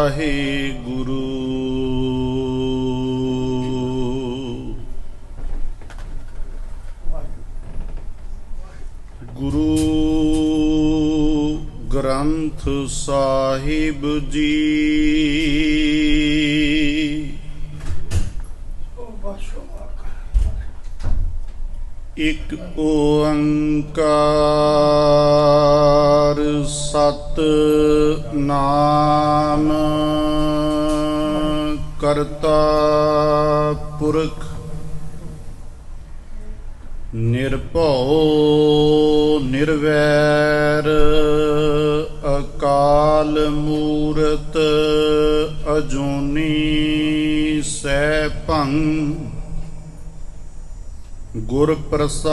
ਵਾਹਿਗੁਰੂ। ਗੁਰੂ ਗ੍ਰੰਥ ਸਾਹਿਬ ਜੀ ਇਕ ਓੰਕਾਰ ਸਤਿਨਾਮ ਕਰਤਾ ਪੁਰਖ ਨਿਰਭਉ ਨਿਰਵੈਰ ਅਕਾਲ ਮੂਰਤ ਅਜੂਨੀ ਸੈਭੰ ਗੁਰ ਪ੍ਰਸਾਦ।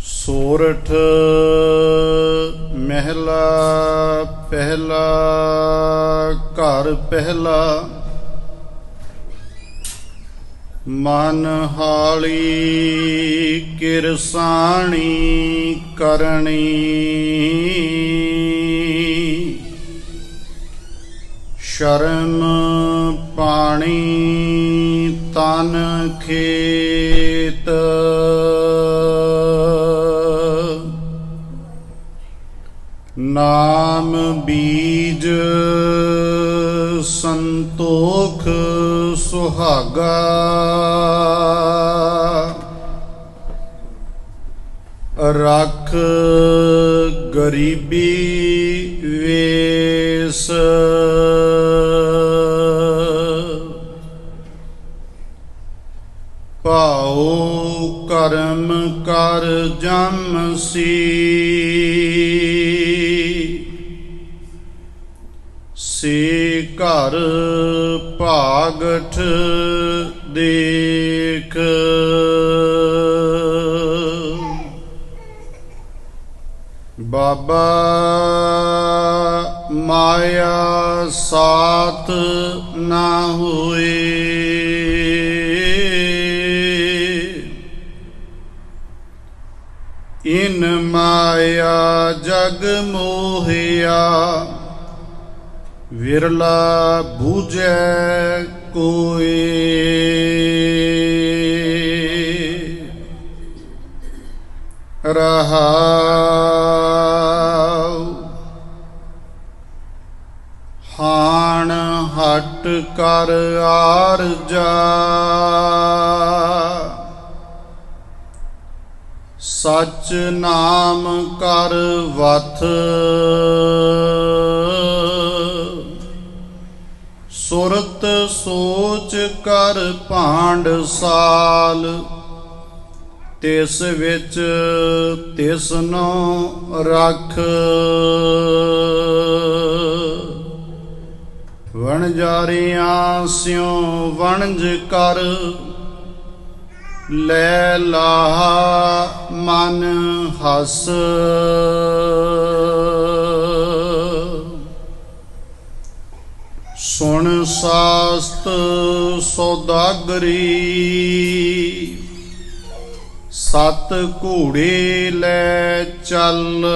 ਸੋਰਠ ਮਹਿਲਾ ਪਹਿਲਾ ਘਰ ਪਹਿਲਾ ਮਨ ਹਾਲੀ ਕਿਰਸਾਣੀ ਕਰਨੀ ਸ਼ਰਮ ਪਾਣੀ ਤਨ ਖੇਤ ਨਾਮ ਬੀਜ ਸੰਤੋਖ ਸੁਹਾਗਾ ਰੱਖ ਗਰੀਬੀ ਵੇਸ ਭਾਉ ਕਰਮ ਕਰ ਜਮਸੀ ਸੇ ਘਰ ਭਾਗਠ ਦੇਖ ਬਾਬਾ ਮਾਇਆ ਸਾਥ ਨਾ ਹੋਏ ਇਨ ਮਾਇਆ ਜਗ ਮੋਹਿਆ ਵਿਰਲਾ ਬੂਝੈ ਕੋਇ ਰਹਾਉ ਹਾਣ ਹਟ ਕਰ ਆਰਜਾ ਸਚ ਨਾਮ ਕਰ ਵਥ ਸੁਰਤ ਸੋਚ ਕਰ ਭਾਂਡ ਸਾਲ ਤਿਸ ਵਿੱਚ ਤਿਸਨੋ ਰੱਖ ਵਣਜਾਰਿਆਂ ਸਿਉ ਵਣਜ ਕਰ ਲੈ ਲਾਹਾ ਮਨ ਹਸ ਸੁਣ ਸਾਸਤ ਸੌਦਾਗਰੀ ਸਤ ਘੋੜੇ ਲੈ ਚੱਲ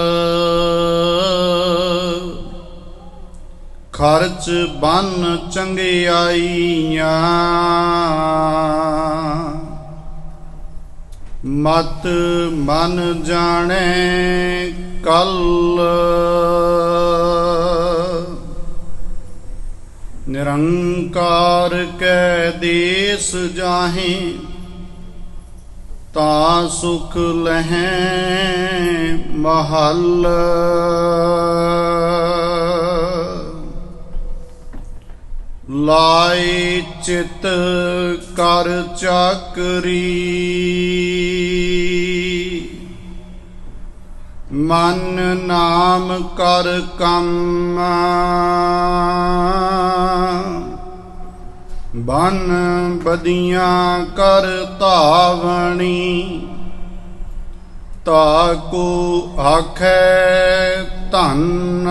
ਖਰਚ ਬੰਨ ਚੰਗਿਆਈਆਂ ਮਤ ਮਨ ਜਾਣੇ ਕੱਲ ਨਿਰੰਕਾਰ ਕੈ ਦੇਸ ਜਾਹੇ ਤਾ ਸੁਖ ਲਹੈ ਮਹਲ ਲਾਇ ਚਿਤ ਕਰ ਚਾਕਰੀ ਮਨ ਨਾਮ ਕਰ ਕੰਮ ਬਨ ਬਦੀਆਂ ਕਰ ਧਾਵਣੀ ਤਾਕੂ ਆਖੈ ਧੰਨ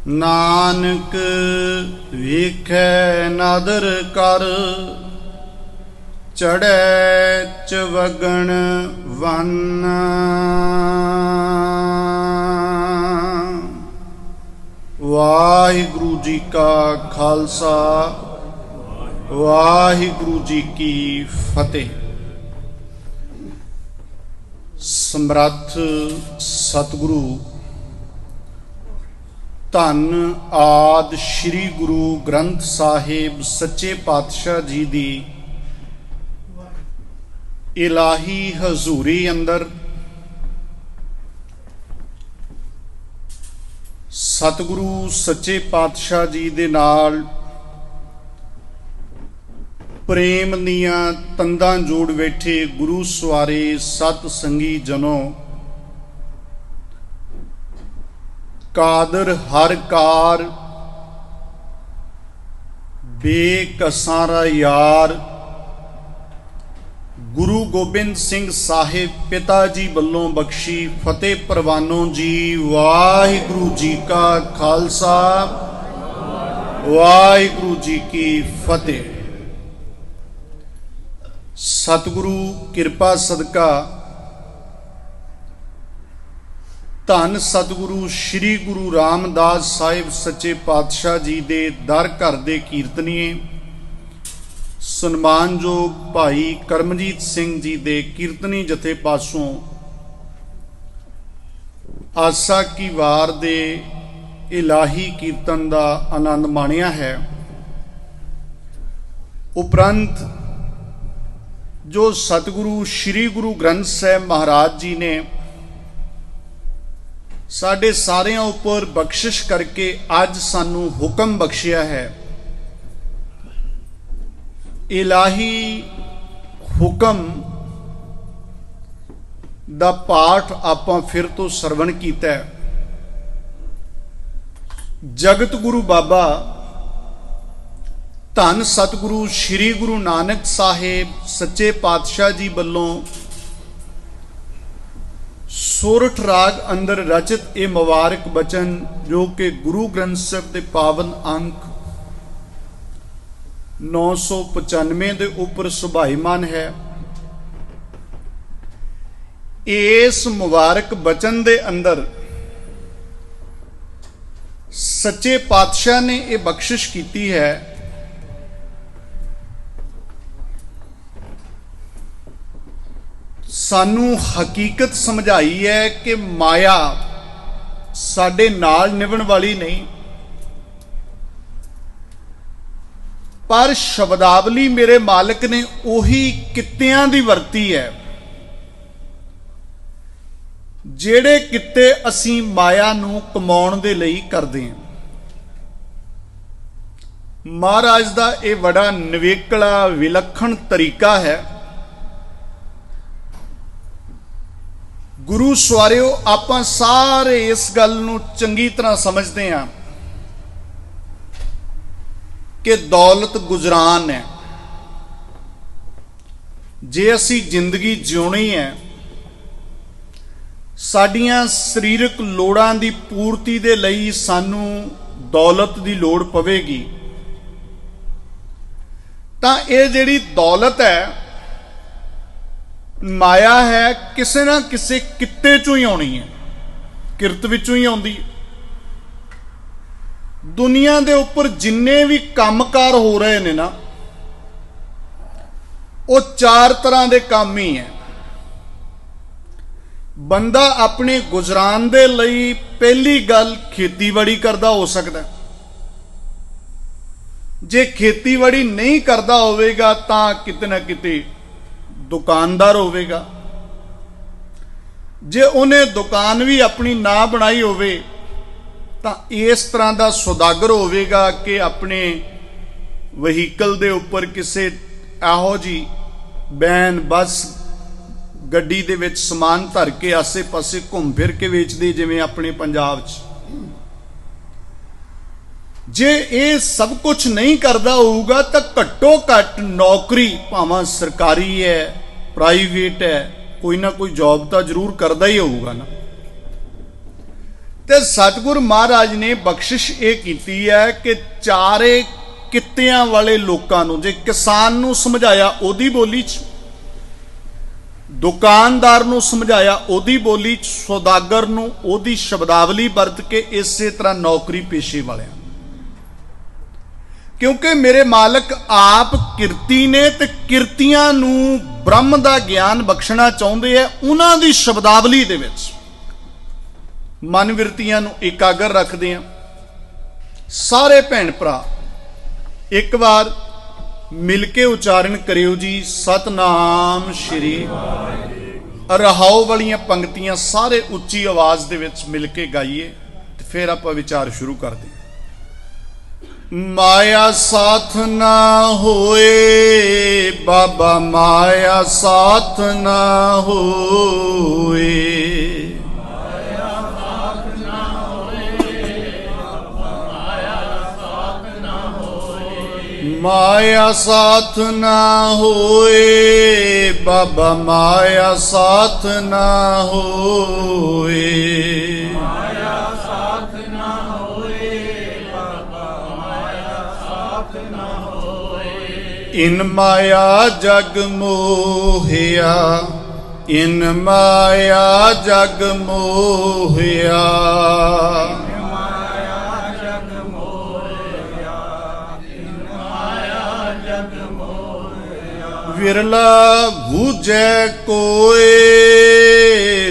ਨਾਨਕ ਵੇਖੈ ਨਦਰ ਕਰ ਚੜ੍ਹੈ ਚਵਗਣ ਵੰਨ। ਵਾਹਿਗੁਰੂ ਜੀ ਕਾ ਖਾਲਸਾ, ਵਾਹਿਗੁਰੂ ਜੀ ਕੀ ਫਤਿਹ। ਸਮਰੱਥ ਸਤਿਗੁਰੂ ਧੰਨ ਆਦਿ ਸ੍ਰੀ ਗੁਰੂ ਗ੍ਰੰਥ ਸਾਹਿਬ ਸੱਚੇ ਪਾਤਸ਼ਾਹ ਜੀ ਦੀ ਇਲਾਹੀ ਹਜ਼ੂਰੀ ਅੰਦਰ ਸਤਿਗੁਰੂ ਸੱਚੇ ਪਾਤਸ਼ਾਹ ਜੀ ਦੇ ਨਾਲ ਪ੍ਰੇਮ ਦੀਆਂ ਤੰਦਾਂ ਜੋੜ ਬੈਠੇ ਗੁਰੂ ਸਵਾਰੇ ਸਤ ਸੰਗੀ ਜਨੋ, ਕਾਦਰ ਹਰ ਕਾਰ ਬੇਕਸਾਰਾ ਯਾਰ, ਗੁਰੂ ਗੋਬਿੰਦ ਸਿੰਘ ਸਾਹਿਬ ਪਿਤਾ ਜੀ ਵੱਲੋਂ ਬਖਸ਼ੀ ਫਤਿਹ ਪ੍ਰਵਾਨੋ ਜੀ। ਵਾਹਿਗੁਰੂ ਜੀ ਕਾ ਖਾਲਸਾ, ਵਾਹਿਗੁਰੂ ਜੀ ਕੀ ਫਤਿਹ। ਸਤਿਗੁਰੂ ਕਿਰਪਾ ਸਦਕਾ ਧੰਨ ਸਤਿਗੁਰੂ ਸ੍ਰੀ ਗੁਰੂ ਰਾਮਦਾਸ ਸਾਹਿਬ ਸੱਚੇ ਪਾਤਸ਼ਾਹ ਜੀ ਦੇ ਦਰ ਘਰ ਦੇ ਕੀਰਤਨੀਏ ਸਨਮਾਨਯੋਗ ਭਾਈ ਕਰਮਜੀਤ ਸਿੰਘ ਜੀ ਦੇ ਕੀਰਤਨੀ ਜਥੇ ਪਾਸੋਂ ਆਸਾ ਕੀ ਵਾਰ ਦੇ ਇਲਾਹੀ ਕੀਰਤਨ ਦਾ ਆਨੰਦ ਮਾਣਿਆ ਹੈ। ਉਪਰੰਤ ਜੋ ਸਤਿਗੁਰੂ ਸ੍ਰੀ ਗੁਰੂ ਗ੍ਰੰਥ ਸਾਹਿਬ ਮਹਾਰਾਜ ਜੀ ਨੇ ਸਾਡੇ ਸਾਰਿਆਂ ਉੱਪਰ ਬਖਸ਼ਿਸ਼ ਕਰਕੇ ਅੱਜ ਸਾਨੂੰ ਹੁਕਮ ਬਖਸ਼ਿਆ ਹੈ, ਇਲਾਹੀ ਹੁਕਮ ਦਾ ਪਾਠ ਆਪਾਂ ਫਿਰ ਤੋਂ ਸਰਵਣ ਕੀਤਾ ਹੈ। ਜਗਤ ਗੁਰੂ ਬਾਬਾ ਧੰਨ ਸਤਿਗੁਰੂ ਸ੍ਰੀ ਗੁਰੂ ਨਾਨਕ ਸਾਹਿਬ ਸੱਚੇ ਪਾਤਸ਼ਾਹ ਜੀ ਵੱਲੋਂ ਸੋਰਠ ਰਾਗ ਅੰਦਰ ਰਚਿਤ ਇਹ ਮੁਬਾਰਕ ਬਚਨ ਜੋ ਕਿ ਗੁਰੂ ਗ੍ਰੰਥ ਸਾਹਿਬ ਦੇ ਪਾਵਨ ਅੰਕ 995 ਦੇ ਉੱਪਰ ਸੁਭਾਈਮਾਨ ਹੈ। ਇਸ ਮੁਬਾਰਕ ਬਚਨ ਦੇ ਅੰਦਰ ਸੱਚੇ ਪਾਤਸ਼ਾਹ ਨੇ ਇਹ ਬਖਸ਼ਿਸ਼ ਕੀਤੀ ਹੈ, ਸਾਨੂੰ ਹਕੀਕਤ ਸਮਝਾਈ ਹੈ ਕਿ ਮਾਇਆ ਸਾਡੇ ਨਾਲ ਨਿਭਣ ਵਾਲੀ ਨਹੀਂ, ਪਰ ਸ਼ਬਦਾਵਲੀ ਮੇਰੇ ਮਾਲਕ ਨੇ ਉਹੀ ਕਿੱਤਿਆਂ ਦੀ ਵਰਤੀ ਹੈ ਜਿਹੜੇ ਕਿੱਤੇ ਅਸੀਂ ਮਾਇਆ ਨੂੰ ਕਮਾਉਣ ਦੇ ਲਈ ਕਰਦੇ ਹਾਂ। ਮਹਾਰਾਜ ਦਾ ਇਹ ਬੜਾ ਨਿਵੇਕਲਾ ਵਿਲੱਖਣ ਤਰੀਕਾ ਹੈ। ਗੁਰੂ ਸਵਾਰਿਓ, ਆਪਾਂ ਸਾਰੇ ਇਸ ਗੱਲ ਨੂੰ ਚੰਗੀ ਤਰ੍ਹਾਂ ਸਮਝਦੇ ਹਾਂ ਕਿ ਦੌਲਤ ਗੁਜਰਾਨ ਹੈ। ਜੇ ਅਸੀਂ ਜ਼ਿੰਦਗੀ ਜਿਉਣੀ ਹੈ, ਸਾਡੀਆਂ ਸਰੀਰਕ ਲੋੜਾਂ ਦੀ ਪੂਰਤੀ ਦੇ ਲਈ ਸਾਨੂੰ ਦੌਲਤ ਦੀ ਲੋੜ ਪਵੇਗੀ, ਤਾਂ ਇਹ ਜਿਹੜੀ ਦੌਲਤ ਹੈ, ਮਾਇਆ ਹੈ, ਕਿਸੇ ਨਾ ਕਿਸੇ ਕਿੱਤੇ ਚੋਂ ਹੀ ਆਉਣੀ ਹੈ, ਕਿਰਤ ਵਿੱਚੋਂ ਹੀ ਆਉਂਦੀ। ਦੁਨੀਆ ਦੇ ਉੱਪਰ ਜਿੰਨੇ ਵੀ ਕੰਮਕਾਰ ਹੋ ਰਹੇ ਨੇ ਨਾ, ਉਹ ਚਾਰ ਤਰ੍ਹਾਂ ਦੇ ਕੰਮ ਹੀ ਹੈ। ਬੰਦਾ ਆਪਣੇ ਗੁਜ਼ਰਾਨ ਦੇ ਲਈ ਪਹਿਲੀ ਗੱਲ ਖੇਤੀਬਾੜੀ ਕਰਦਾ ਹੋ ਸਕਦਾ। ਜੇ ਖੇਤੀਬਾੜੀ ਨਹੀਂ ਕਰਦਾ ਹੋਵੇਗਾ ਤਾਂ ਕਿਤੇ ਨਾ ਕਿਤੇ ਦੁਕਾਨਦਾਰ ਹੋਵੇਗਾ। ਜੇ ਉਹਨੇ ਦੁਕਾਨ ਵੀ ਆਪਣੀ ਨਾ ਬਣਾਈ ਹੋਵੇ ਤਾਂ ਇਸ ਤਰ੍ਹਾਂ ਦਾ ਸੌਦਾਗਰ ਹੋਵੇਗਾ ਕਿ ਆਪਣੇ ਵਹੀਕਲ ਦੇ ਉੱਪਰ ਕਿਸੇ ਇਹੋ ਜਿਹੀ ਵੈਨ ਬੱਸ ਗੱਡੀ ਦੇ ਵਿੱਚ ਸਮਾਨ ਧਰ ਕੇ ਆਸੇ-ਪਾਸੇ ਘੁੰਮ ਫਿਰ ਕੇ ਵੇਚਦੇ, ਜਿਵੇਂ ਆਪਣੇ ਪੰਜਾਬ 'ਚ। ਜੇ ਇਹ ਸਭ ਕੁਝ ਨਹੀਂ ਕਰਦਾ ਹੋਊਗਾ ਤਾਂ ਘੱਟੋ ਘੱਟ ਨੌਕਰੀ, ਭਾਵੇਂ ਸਰਕਾਰੀ ਹੈ ਪ੍ਰਾਈਵੇਟ ਹੈ, ਕੋਈ ਨਾ ਕੋਈ ਜੌਬ ਤਾਂ ਜ਼ਰੂਰ ਕਰਦਾ ਹੀ ਹੋਊਗਾ ਨਾ। ਤੇ ਸਤਿਗੁਰ ਮਹਾਰਾਜ ਨੇ ਬਖਸ਼ਿਸ਼ ਇਹ ਕੀਤੀ ਹੈ ਕਿ ਚਾਰੇ ਕਿੱਤਿਆਂ ਵਾਲੇ ਲੋਕਾਂ ਨੂੰ, ਜੇ ਕਿਸਾਨ ਨੂੰ ਸਮਝਾਇਆ ਉਹਦੀ ਬੋਲੀ 'ਚ, ਦੁਕਾਨਦਾਰ ਨੂੰ ਸਮਝਾਇਆ ਉਹਦੀ ਬੋਲੀ 'ਚ, ਸੌਦਾਗਰ ਨੂੰ ਉਹਦੀ ਸ਼ਬਦਾਵਲੀ ਵਰਤ ਕੇ, ਇਸੇ ਤਰ੍ਹਾਂ ਨੌਕਰੀ ਪੇਸ਼ੇ ਵਾਲਿਆਂ। ਕਿਉਂਕਿ ਮੇਰੇ ਮਾਲਕ ਆਪ ਕਿਰਤੀ ਨੇ ਤੇ ਕਿਰਤੀਆਂ ਨੂੰ ਬ੍ਰਹਮ ਦਾ ਗਿਆਨ ਬਖਸ਼ਣਾ ਚਾਹੁੰਦੇ ਆ। ਉਹਨਾਂ ਦੀ ਸ਼ਬਦਾਵਲੀ ਦੇ ਵਿੱਚ ਮਨ ਵਿਰਤੀਆਂ ਨੂੰ ਇਕਾਗਰ ਰੱਖਦੇ ਆ। ਸਾਰੇ ਭੈਣ ਭਰਾ ਇੱਕ ਵਾਰ ਮਿਲ ਕੇ ਉਚਾਰਨ ਕਰਿਓ ਜੀ, ਸਤਨਾਮ ਸ਼੍ਰੀ। ਰਹਾਉ ਵਾਲੀਆਂ ਪੰਕਤੀਆਂ ਸਾਰੇ ਉੱਚੀ ਆਵਾਜ਼ ਦੇ ਵਿੱਚ ਮਿਲ ਕੇ ਗਾਈਏ ਤੇ ਫਿਰ ਆਪਾਂ ਵਿਚਾਰ ਸ਼ੁਰੂ ਕਰਦੇ। ਮਾਇਆ ਸਾਥ ਨਾ ਹੋਏ ਬਾਬਾ, ਮਾਇਆ ਸਾਥ ਨਾ ਹੋਏ, ਮਾਇਆ ਸਾਥ ਨਾ ਹੋਏ ਬਾਬਾ, ਮਾਇਆ ਸਾਥ ਨਾ ਹੋਏ, ਮਾਇਆ ਸਾਥ ਨਾ ਹੋਏ ਬਾਬਾ, ਮਾਇਆ ਸਾਥ ਨਾ ਹੋਏ, ਮਾਇਆ ਸਾਥ ਨਾ ਇਨ ਮਾਇਆ ਜਗ ਮੋਹਿਆ, ਇਨ ਮਾਇਆ ਜਗ ਮੋਹਿਆ, ਇਨ ਮਾਇਆ ਜਗ ਮੋਹਿਆ, ਇਨ ਮਾਇਆ ਜਗ ਮੋਹਿਆ। ਵਿਰਲਾ ਬੂਝੈ ਕੋਏ,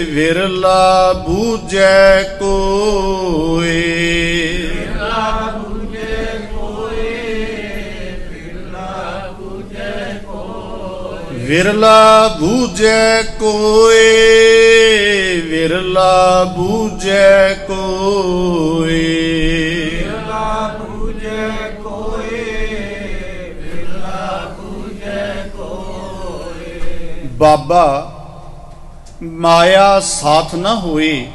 ਵਿਰਲਾ ਬੂਝੈ ਕੋਏ, ਵਿਰਲਾ ਬੂਝੈ ਕੋਏ, ਵਿਰਲਾ ਬੂਝੈ ਕੋਏ, ਵਿਰਲਾ ਬੂਝੈ ਕੋਏ, ਵਿਰਲਾ ਬੂਝੈ ਕੋਏ। ਬਾਬਾ ਮਾਇਆ ਸਾਥ ਨਾ ਹੋਏ,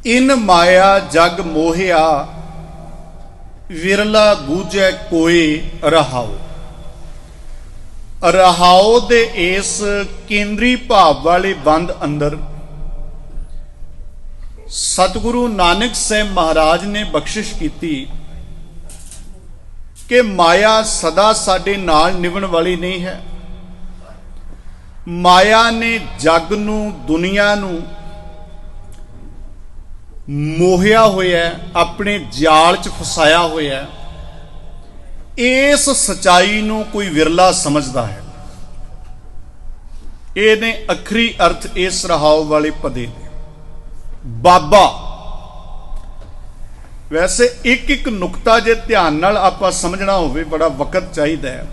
ਇਨ ਮਾਇਆ ਜਗ ਮੋਹਿਆ, ਵਿਰਲਾ ਬੂਝੈ ਕੋਏ। ਰਹਾਉ। ਰਹਾਉ ਦੇ ਇਸ ਕੇਂਦਰੀ ਭਾਵ ਵਾਲੇ ਬੰਦ ਅੰਦਰ ਸਤਿਗੁਰੂ ਨਾਨਕ ਸਾਹਿਬ ਮਹਾਰਾਜ ਨੇ ਬਖਸ਼ਿਸ਼ ਕੀਤੀ ਕਿ ਮਾਇਆ ਸਦਾ ਸਾਡੇ ਨਾਲ ਨਿਭਣ ਵਾਲੀ ਨਹੀਂ ਹੈ। ਮਾਇਆ ਨੇ ਜਗ ਨੂੰ, ਦੁਨੀਆ ਨੂੰ ਮੋਹਿਆ ਹੋਇਆ, ਆਪਣੇ ਜਾਲ 'ਚ ਫਸਾਇਆ ਹੋਇਆ। ਇਸ ਸਚਾਈ ਨੂੰ ਕੋਈ ਵਿਰਲਾ ਸਮਝਦਾ ਹੈ। ਇਹ ਨੇ ਅਖਰੀ ਅਰਥ ਇਸ ਰਹਾਉ ਵਾਲੇ ਪਦੇ ਦੇ। ਬਾਬਾ, ਵੈਸੇ ਇੱਕ ਇੱਕ ਨੁਕਤਾ ਜੇ ਧਿਆਨ ਨਾਲ ਆਪਾਂ ਸਮਝਣਾ ਹੋਵੇ ਬੜਾ ਵਕਤ ਚਾਹੀਦਾ ਹੈ।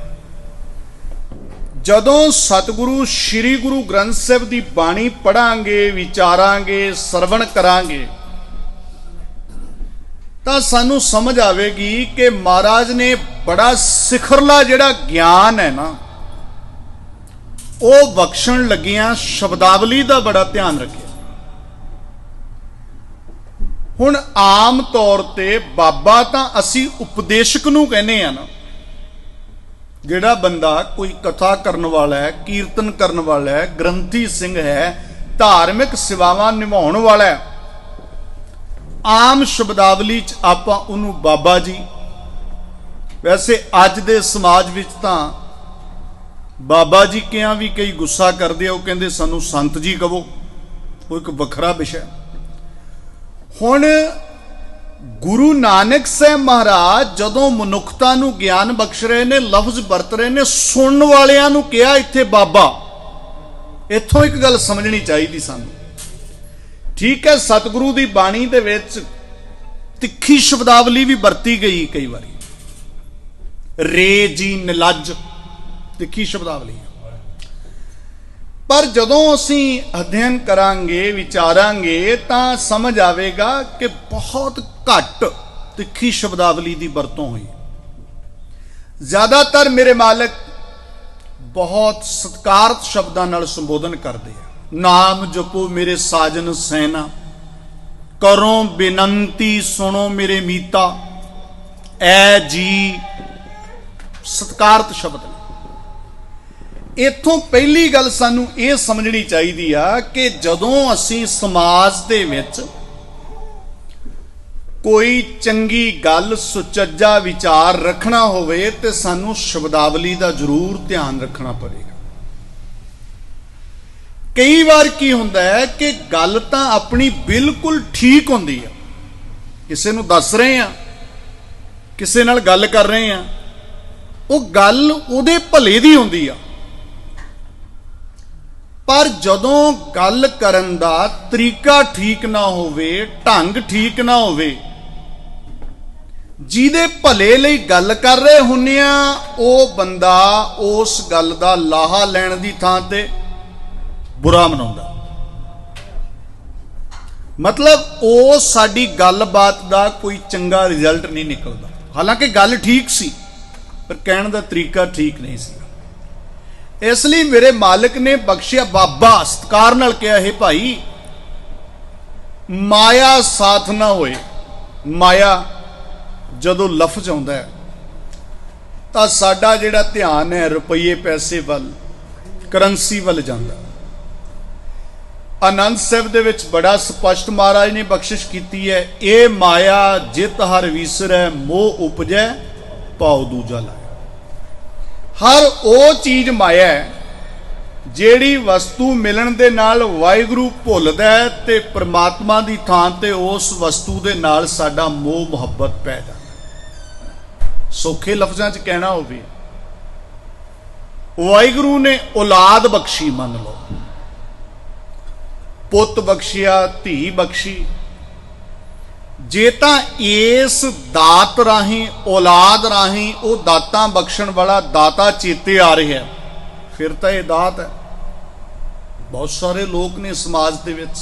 ਜਦੋਂ ਸਤਿਗੁਰੂ ਸ੍ਰੀ ਗੁਰੂ ਗ੍ਰੰਥ ਸਾਹਿਬ ਦੀ ਬਾਣੀ ਪੜਾਂਗੇ, ਵਿਚਾਰਾਂਗੇ, ਸਰਵਣ ਕਰਾਂਗੇ ਤਾਂ ਸਾਨੂੰ ਸਮਝ ਆਵੇਗੀ ਕਿ ਮਹਾਰਾਜ ਨੇ ਬੜਾ ਸਿਖਰਲਾ ਜਿਹੜਾ ਗਿਆਨ ਹੈ ਨਾ, ਉਹ ਬਖਸ਼ਣ ਲੱਗਿਆਂ ਸ਼ਬਦਾਵਲੀ ਦਾ ਬੜਾ ਧਿਆਨ ਰੱਖਿਆ। ਹੁਣ ਆਮ ਤੌਰ ਤੇ ਬਾਬਾ ਤਾਂ ਅਸੀਂ ਉਪਦੇਸ਼ਕ ਨੂੰ ਕਹਿੰਦੇ ਆ ਨਾ, ਜਿਹੜਾ ਬੰਦਾ ਕੋਈ ਕਥਾ ਕਰਨ ਵਾਲਾ ਹੈ, ਕੀਰਤਨ ਕਰਨ ਵਾਲਾ ਹੈ, ਗ੍ਰੰਥੀ ਸਿੰਘ ਹੈ, ਧਾਰਮਿਕ ਸੇਵਾਵਾਂ ਨਿਭਾਉਣ ਵਾਲਾ ਹੈ, ਆਮ ਸ਼ਬਦਾਵਲੀ 'ਚ ਆਪਾਂ ਉਹਨੂੰ ਬਾਬਾ ਜੀ। ਵੈਸੇ ਅੱਜ ਦੇ ਸਮਾਜ ਵਿੱਚ ਤਾਂ ਬਾਬਾ ਜੀ ਕਿਹਾ ਵੀ ਕਈ ਗੁੱਸਾ ਕਰਦੇ ਆ, ਉਹ ਕਹਿੰਦੇ ਸਾਨੂੰ ਸੰਤ ਜੀ ਕਹੋ, ਉਹ ਇੱਕ ਵੱਖਰਾ ਵਿਸ਼ਾ। ਹੁਣ ਗੁਰੂ ਨਾਨਕ ਸਾਹਿਬ ਮਹਾਰਾਜ ਜਦੋਂ ਮਨੁੱਖਤਾ ਨੂੰ ਗਿਆਨ ਬਖਸ਼ ਰਹੇ ਨੇ, ਲਫ਼ਜ਼ ਵਰਤ ਰਹੇ ਨੇ, ਸੁਣਨ ਵਾਲਿਆਂ ਨੂੰ ਕਿਹਾ ਇੱਥੇ ਬਾਬਾ। ਇੱਥੋਂ ਇੱਕ ਗੱਲ ਸਮਝਣੀ ਚਾਹੀਦੀ ਸਾਨੂੰ। ਠੀਕ ਹੈ, ਸਤਿਗੁਰੂ ਦੀ ਬਾਣੀ ਦੇ ਵਿੱਚ ਤਿੱਖੀ ਸ਼ਬਦਾਵਲੀ ਵੀ ਵਰਤੀ ਗਈ ਕਈ ਵਾਰੀ, ਰੇ ਜੀ ਨਿਲੱਜ, ਤਿੱਖੀ ਸ਼ਬਦਾਵਲੀ। ਪਰ ਜਦੋਂ ਅਸੀਂ ਅਧਿਐਨ ਕਰਾਂਗੇ, ਵਿਚਾਰਾਂਗੇ ਤਾਂ ਸਮਝ ਆਵੇਗਾ ਕਿ ਬਹੁਤ ਘੱਟ ਤਿੱਖੀ ਸ਼ਬਦਾਵਲੀ ਦੀ ਵਰਤੋਂ ਹੋਈ। ਜ਼ਿਆਦਾਤਰ ਮੇਰੇ ਮਾਲਕ ਬਹੁਤ ਸਤਿਕਾਰਤ ਸ਼ਬਦਾਂ ਨਾਲ ਸੰਬੋਧਨ ਕਰਦੇ ਆ। ਨਾਮ ਜਪੋ ਮੇਰੇ ਸਾਜਨ ਸੈਨਾ, ਕਰੋ ਬੇਨੰਤੀ ਸੁਣੋ ਮੇਰੇ ਮੀਤਾ, ਐ ਜੀ, ਸਤਿਕਾਰਤ ਸ਼ਬਦ ਨੇ। ਇੱਥੋਂ ਪਹਿਲੀ ਗੱਲ ਸਾਨੂੰ ਇਹ ਸਮਝਣੀ ਚਾਹੀਦੀ ਆ ਕਿ ਜਦੋਂ ਅਸੀਂ ਸਮਾਜ ਦੇ ਵਿੱਚ कोई चंगी गल सुचज्जा विचार रखना होवे ते सानू शब्दावली का जरूर ध्यान रखना पड़ेगा। कई बार की हुंदा है कि गल तां अपनी बिल्कुल ठीक हुंदी है, किसी नूं दस रहे हैं, किसी नाल गल कर रहे हैं, वो गल उहदे भले दी हुंदी आ, पर जदों गल करन दा तरीका ठीक ना होवे, ढंग ठीक ना होवे, जिहदे भले लई गल कर रहे हुन्ने आ वो बंदा उस गल दा लाहा लैण दी थां ते बुरा मनाउंदा, मतलब वो साडी गलबात दा कोई चंगा रिजल्ट नहीं निकलदा। हालांकि गल ठीक सी पर कहण दा तरीका ठीक नहीं सी। इसलिए मेरे मालिक ने बख्शिया, बाबा सत्कार नाल कहा, है भाई माया साथ ना होए। माया जदों लफ्ज आउंदा है तां साडा जिहड़ा ध्यान है रुपये पैसे वल, करंसी वल जांदा। आनंद साहिब दे विच बड़ा स्पष्ट महाराज ने बख्शिश की है, ये माया जित हर विसरै मोह उपजै पाओ दूजा लाया। हर वो चीज माया है ਜਿਹੜੀ वस्तु मिलन दे नाल वाहिगुरू भुलदा है ते परमात्मा दी थां ते उस वस्तु दे नाल साडा मोह मुहब्बत पै जांदा। सौखे लफ्जां च कहना होवे, वाहिगुरू ने औलाद बख्शी, मान लो पुत बख्शिया, धी बख्शी, जे तां इस दात राही, औलाद राही वो दातां बख्शण वाला दाता चेते आ रहा है, फिर तो यह दात है। बहुत सारे लोग ने समाज दे विच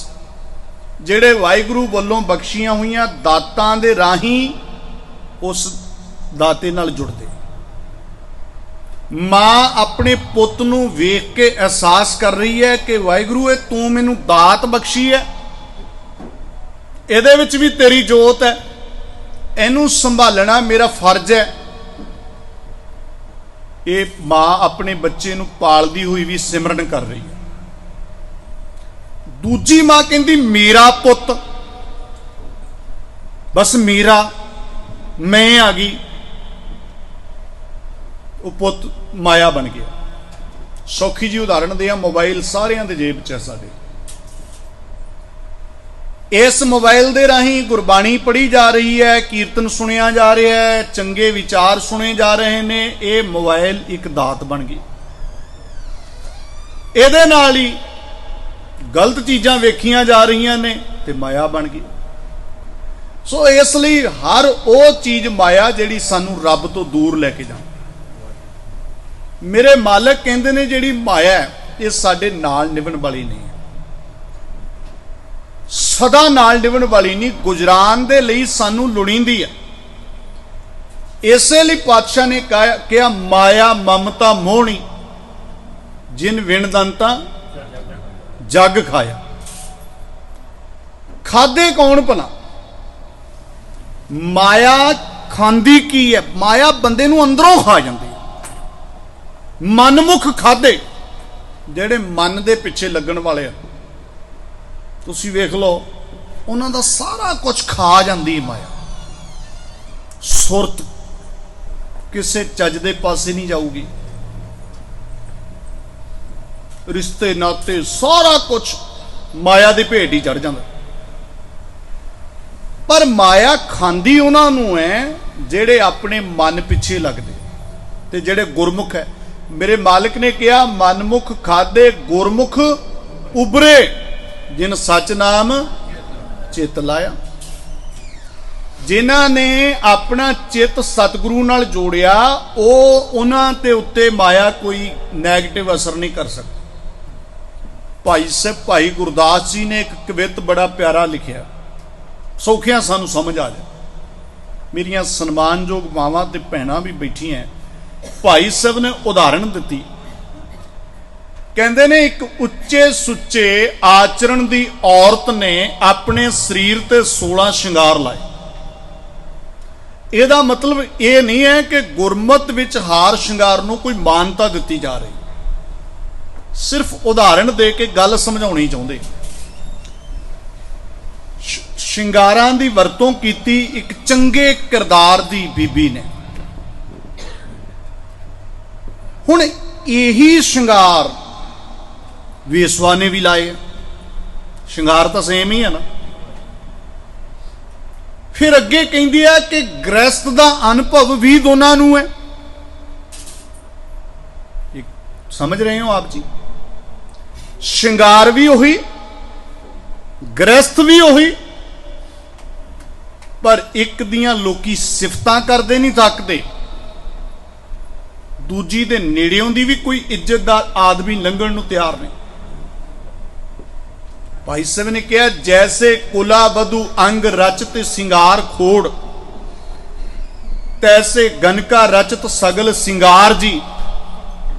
जिहड़े वाहिगुरू वल्लों बख्शियां हुई दातां दे राही उस दाते नाल जुड़दे। मां अपने पुत नूं वेख के एहसास कर रही है कि वाहिगुरू ये तू मैनू दात बख्शी है, इहदे विच भी तेरी जोत है, इहनूं संभालना मेरा फर्ज है। ये मां अपने बच्चे नूं पालदी हुई भी सिमरन कर रही है। दूजी मां कहती मेरा पुत, बस मेरा, मैं आ गई, वो पुत माया बन गया। सौखी जी उदाहरण दिया, मोबाइल सारियां दे जेब च है साडे, इस मोबाइल दे राही गुरबाणी पढ़ी जा रही है, कीर्तन सुनिया जा रहा है, चंगे विचार सुने जा रहे ने, ये मोबाइल एक दात बन गई। इहदे नाल ही गलत चीज़ां वेखियां जा रही ने ते माया बन गई। सो इसलिए हर वो चीज़ माया जिहड़ी सानू रब तो दूर लैके जाए। मेरे मालिक कहते ने जिहड़ी माया है ये साडे नाल निभण वाली नहीं है, सदा नाल निभण वाली नहीं, गुजरान दे लई सानू लोड़ींदी है। इसे लिए पातशाह ने कहा, माया ममता मोहनी जिन विण दंता जग खाया। खादे कौन भला? माया खांदी की है? माया बंदे नूं अंदरों खा जाती है। मनमुख खादे जेड़े मन दे पिछे लगन वाले, तुसी वेख लो, उन्हां दा सारा कुछ खा जाती माया। सुरत किसे चज दे पासे नहीं जाऊगी, रिश्ते नाते सारा कुछ माया दी भेट ही चढ़ जाता। पर माया खांदी उन्हां नूं है जेड़े अपने मन पिछे लगदे ते जेड़े गुरमुख है। मेरे मालिक ने कहा, मनमुख खादे गुरमुख उबरे जिन सच नाम चित लाया। जिन्हां ने अपना चित सतगुरु नाल जोड़िया, वो उन्हां ते उत्ते माया कोई नैगेटिव असर नहीं कर सकती। भाई साहब भाई गुरदास जी ने एक कवित बड़ा प्यारा लिखिया, सौखिया सानू समझ आ जाए। मेरिया सन्मानयोग मावां ते भैणां भी बैठियां, भाई साहब ने उदाहरण दी, कहते ने एक उच्चे सुच्चे आचरण दी औरत ने अपने शरीर ते 16 श्रृंगार लाए। ਇਹਦਾ मतलब ये नहीं है कि गुरमत विच हार श्रृंगार नूं कोई मानता दी जा रही, सिर्फ उदाहरण दे के गल समझाउणी चाहुंदे। ਸ਼ਿੰਗਾਰਾਂ ਦੀ ਵਰਤੋਂ ਕੀਤੀ ਇੱਕ ਚੰਗੇ ਕਿਰਦਾਰ ਦੀ ਬੀਬੀ ਨੇ। ਹੁਣ ਇਹੀ ਸ਼ਿੰਗਾਰ ਵੇਸਵਾ ਨੇ ਵੀ ਲਾਏ। ਸ਼ਿੰਗਾਰ ਤਾਂ ਸੇਮ ਹੀ ਹੈ ਨਾ। ਫਿਰ ਅੱਗੇ ਕਹਿੰਦੀ ਹੈ ਕਿ ਗ੍ਰਸਤ ਦਾ ਅਨੁਭਵ ਵੀ ਦੋਨਾਂ ਨੂੰ ਹੈ। ਸਮਝ ਰਹੇ ਹੋ ਆਪ ਜੀ? ਸ਼ਿੰਗਾਰ ਵੀ ਉਹੀ, ਗ੍ਰਸਤ ਵੀ ਉਹੀ, ਪਰ ਇੱਕ ਦੀਆਂ ਲੋਕੀ ਸਿਫਤਾਂ ਕਰਦੇ ਨਹੀਂ ਥੱਕਦੇ, ਦੂਜੀ ਦੇ ਨੇੜਿਓਂ ਦੀ ਵੀ ਕੋਈ ਇੱਜ਼ਤਦਾਰ ਆਦਮੀ ਲੰਘਣ ਨੂੰ ਤਿਆਰ ਨਹੀਂ। ਭਾਈ ਸਾਹਿਬ ਨੇ ਕਿਹਾ, ਜੈਸੇ ਕੁਲਾ ਬਧੂ ਅੰਗ ਰਚਤ ਸਿੰਗਾਰ ਖੋੜ, ਤੈਸੇ ਗਨਕਾ ਰਚਤ ਸਗਲ ਸਿੰਗਾਰ ਜੀ।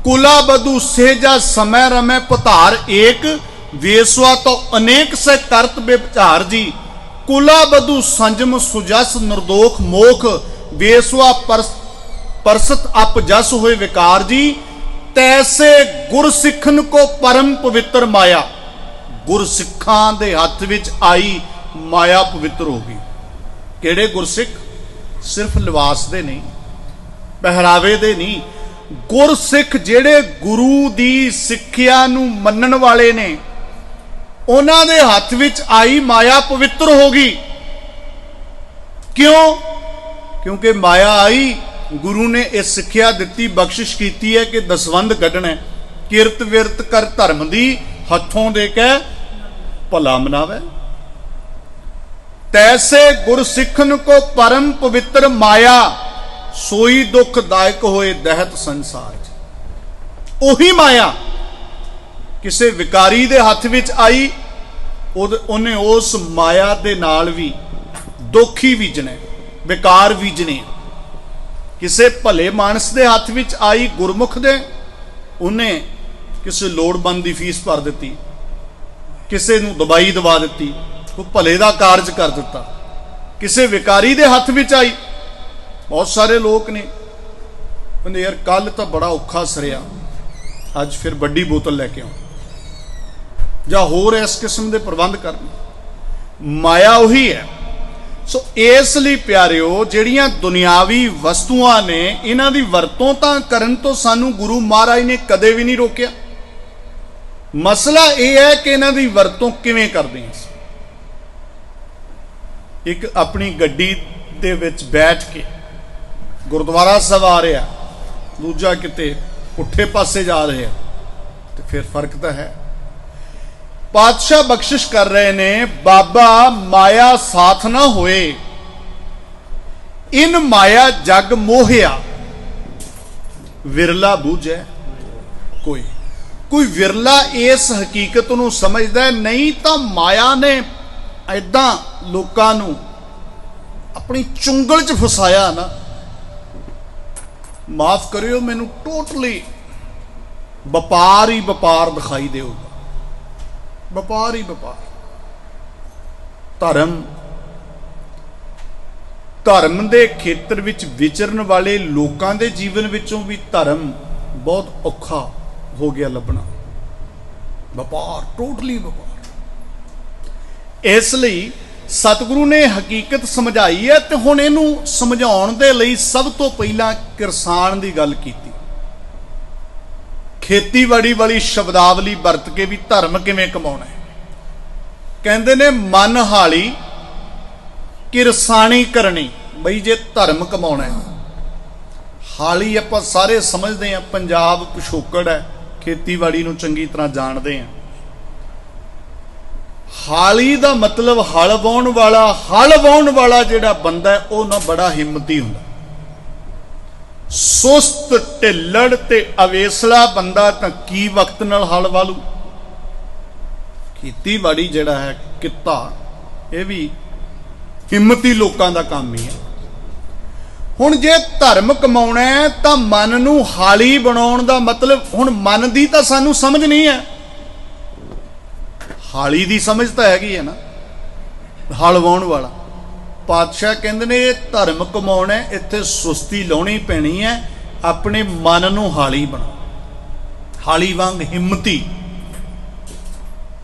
ਕੁਲਾ ਬਧੂ ਸਹਿਜਾ ਸਮੈ ਰਮੈ ਪਧਾਰ ਏਕ, ਵੇਸਵਾ ਤੋਂ ਅਨੇਕ ਸੇ ਕਰਤ ਬੇਪਚਾਰ ਜੀ। ਕੁਲਾ ਬਧੂ ਸੰਜਮ ਸੁਜਸ ਨਿਰਦੋਖ ਮੋਖ, ਵੇਸਵਾ परसत अप जस हुए विकार जी। तैसे गुरसिखन को परम पवित्र माया, गुरसिखां दे हथ विच आई माया पवित्र हो गई। किहड़े गुरसिख? सिर्फ लिबास दे नहीं, पहरावे दे नहीं, गुरसिख जिहड़े गुरु दी सिक्ख्या नूं मन्नण वाले ने, उन्हां दे हथ विच आई माया पवित्र हो गई। क्यों? क्योंकि माया आई, गुरु ने इस सिक्ख्या दी, बख्शिश की है कि दसवंध कढ़ना है, किरत विरत कर धर्म दी, हथों दे के भला मनावे। तैसे गुरसिखन को परम पवित्र माया, सोई दुखदायक होए दहत संसार। ओही माया किसे विकारी दे हथ विच आई, उन्हें उस माया दे नाल भी दुख ही बीजने, विकार बीजने। किसे भले मानस दे हाथ विच आई गुरमुख दे, उन्हें किसे लोड़वंद दी फीस भर दी, किसे नूं दवाई दवा दी, कोई भले दा कारज कर दिता। किसे विकारी दे हाथ विच आई, बहुत सारे लोग ने कहंदे यार कल तो बड़ा औखा सरिया, अज फिर बड़ी बोतल लैके आओ, जां होर इस किस्म के प्रबंध करने। माया उही है। सो इसलिए प्यारिओ, जिहड़ियां दुनियावी वस्तुआं ने, इन्हां दी वरतों तां करन तो सानू गुरु महाराज ने कदे भी नहीं रोकिया। मसला यह है कि इन्हां दी वरतों किवें करदे हां। एक अपनी गड्डी दे विच बैठ के गुरुद्वारा साहब आ रहा, दूजा किते पुठे पासे जा रहे, तो फिर फर्क तो है। पातशाह बख्शिश कर रहे ने, बाबा माया साथ ना होए, इन माया जग मोहिया, विरला बूझे कोई। कोई विरला इस हकीकत नूं समझदा है, नहीं तो माया ने ऐदां लोकां नूं अपनी चुंगल च फसाया ना, माफ करियो मैनूं टोटली वपार ही वपार दिखाई देगा। वपार ही वपार। धर्म धर्म दे खेत्र विच विचरण वाले लोकां दे जीवन विचों भी धर्म बहुत औखा हो गया लभना। वपार, टोटली वपार। इसलिए सतगुरु ने हकीकत समझाई है, तो हुण इहनूं समझाउण दे लई सब तो पहला किरसान की गल कीती। खेतीबाड़ी वाली शब्दावली वरत के भी धर्म किवें कमाउणा है। कहंदे ने मन हाली किरसानी करनी। बई जे धर्म कमाउणा है, हाली आपां सारे समझदे हां, पंजाब पिछोकड़ है, खेतीबाड़ी नूं चंगी तरह जानदे हां। हाली दा मतलब हल वाउण वाला। हल वाउण वाला जिहड़ा बंदा है, वह ना बड़ा हिम्मती हुंदा। सुस्त ढिल्लड़ ते अवेसला बंदा तां की वक्त नाल हल वालू। खेतीबाड़ी जिहड़ा है किता, यह भी हिम्मती लोकां दा काम ही है। हुण जे धर्म कमाउणा है तां मन नूं हाली बनाउण दा मतलब, हुण मन दी तां सानूं समझ नहीं है, हाली दी समझ तां हैगी है ना, हल वाउण वाला। पातशाह कहंदे ने धर्म कमाउणा है, इत्थे सुस्ती लाउणी पैणी है, अपने मन नूं हाली बना, हाली वांग हिम्मती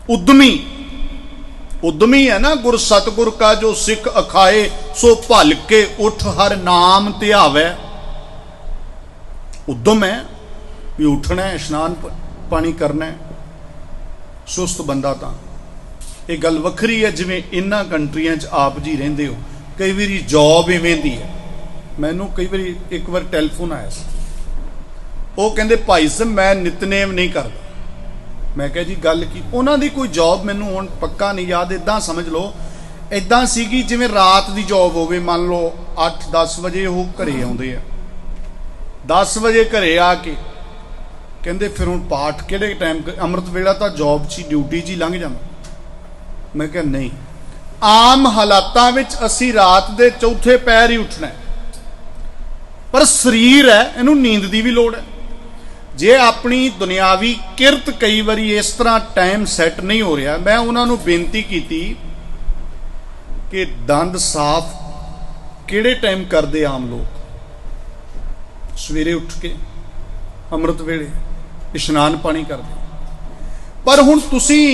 उद्यमी उद्यमी है ना। गुर सतगुर का जो सिख अखाए, सो भल के उठ हर नाम ध्यावै। उद्यम है भी उठना है, इशनान पानी करना है। सुस्त बंदा तां ये गल वखरी है। जिवें इन्हां कंट्रियां च आप जी रहिंदे हो, कई बारी जॉब इवें दी है। मैनू कई बारी एक बार टैलीफोन आया सी, वो कहंदे भाई साहब मैं नितनेम नहीं करदा। मैं कहा जी गल की? उन्हां दी कोई जॉब मैनू हुण पक्का नहीं याद, इदां समझ लो इदां सीगी जिवें रात दी जॉब होवे। मान लो 8-10 वजे वो घरे आउंदे आ, 10 वजे घरे आके कहंदे फिर हुण पाठ किहड़े टाइम? अमृत वेला तां जॉब 'च ड्यूटी 'च ही लंघ जांदा। मैं कहा नहीं, आम हालातां विच असीं रात दे चौथे पैर ही उठना है, पर शरीर है इहनूं नींद दी भी लोड़ है। जे अपनी दुनियावी किरत कई बारी इस तरह टाइम सैट नहीं हो रहा, मैं उन्होंने बेनती की कि दंद साफ किहड़े टाइम करते आम लोग? सवेरे उठ के अमृत वेले इशनान पानी करते। पर हुण तुसीं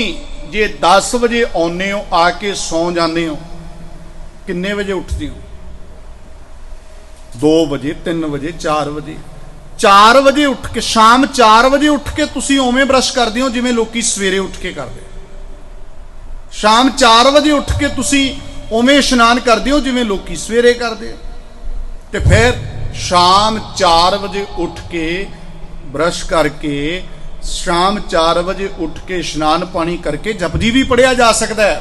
जे 10 वजे आउंदे हो, आके सौ जाते हो, किन्ने वजे उठते हो? 2 वजे, 3 वजे, 4 वजे। 4 वजे उठ के, शाम 4 वजे उठ के तुसीं उवें ब्रश करदे हो जिवें लोकी सवेरे उठ के करदे। शाम 4 वजे उठ के तुसीं उवें इशनान करदे हो जिवें लोकी सवेरे करदे। ते फिर शाम 4 वजे उठ के ब्रश करके, शाम 4 वजे उठ के इशनान पानी करके जपजी भी पढ़िया जा सकता है।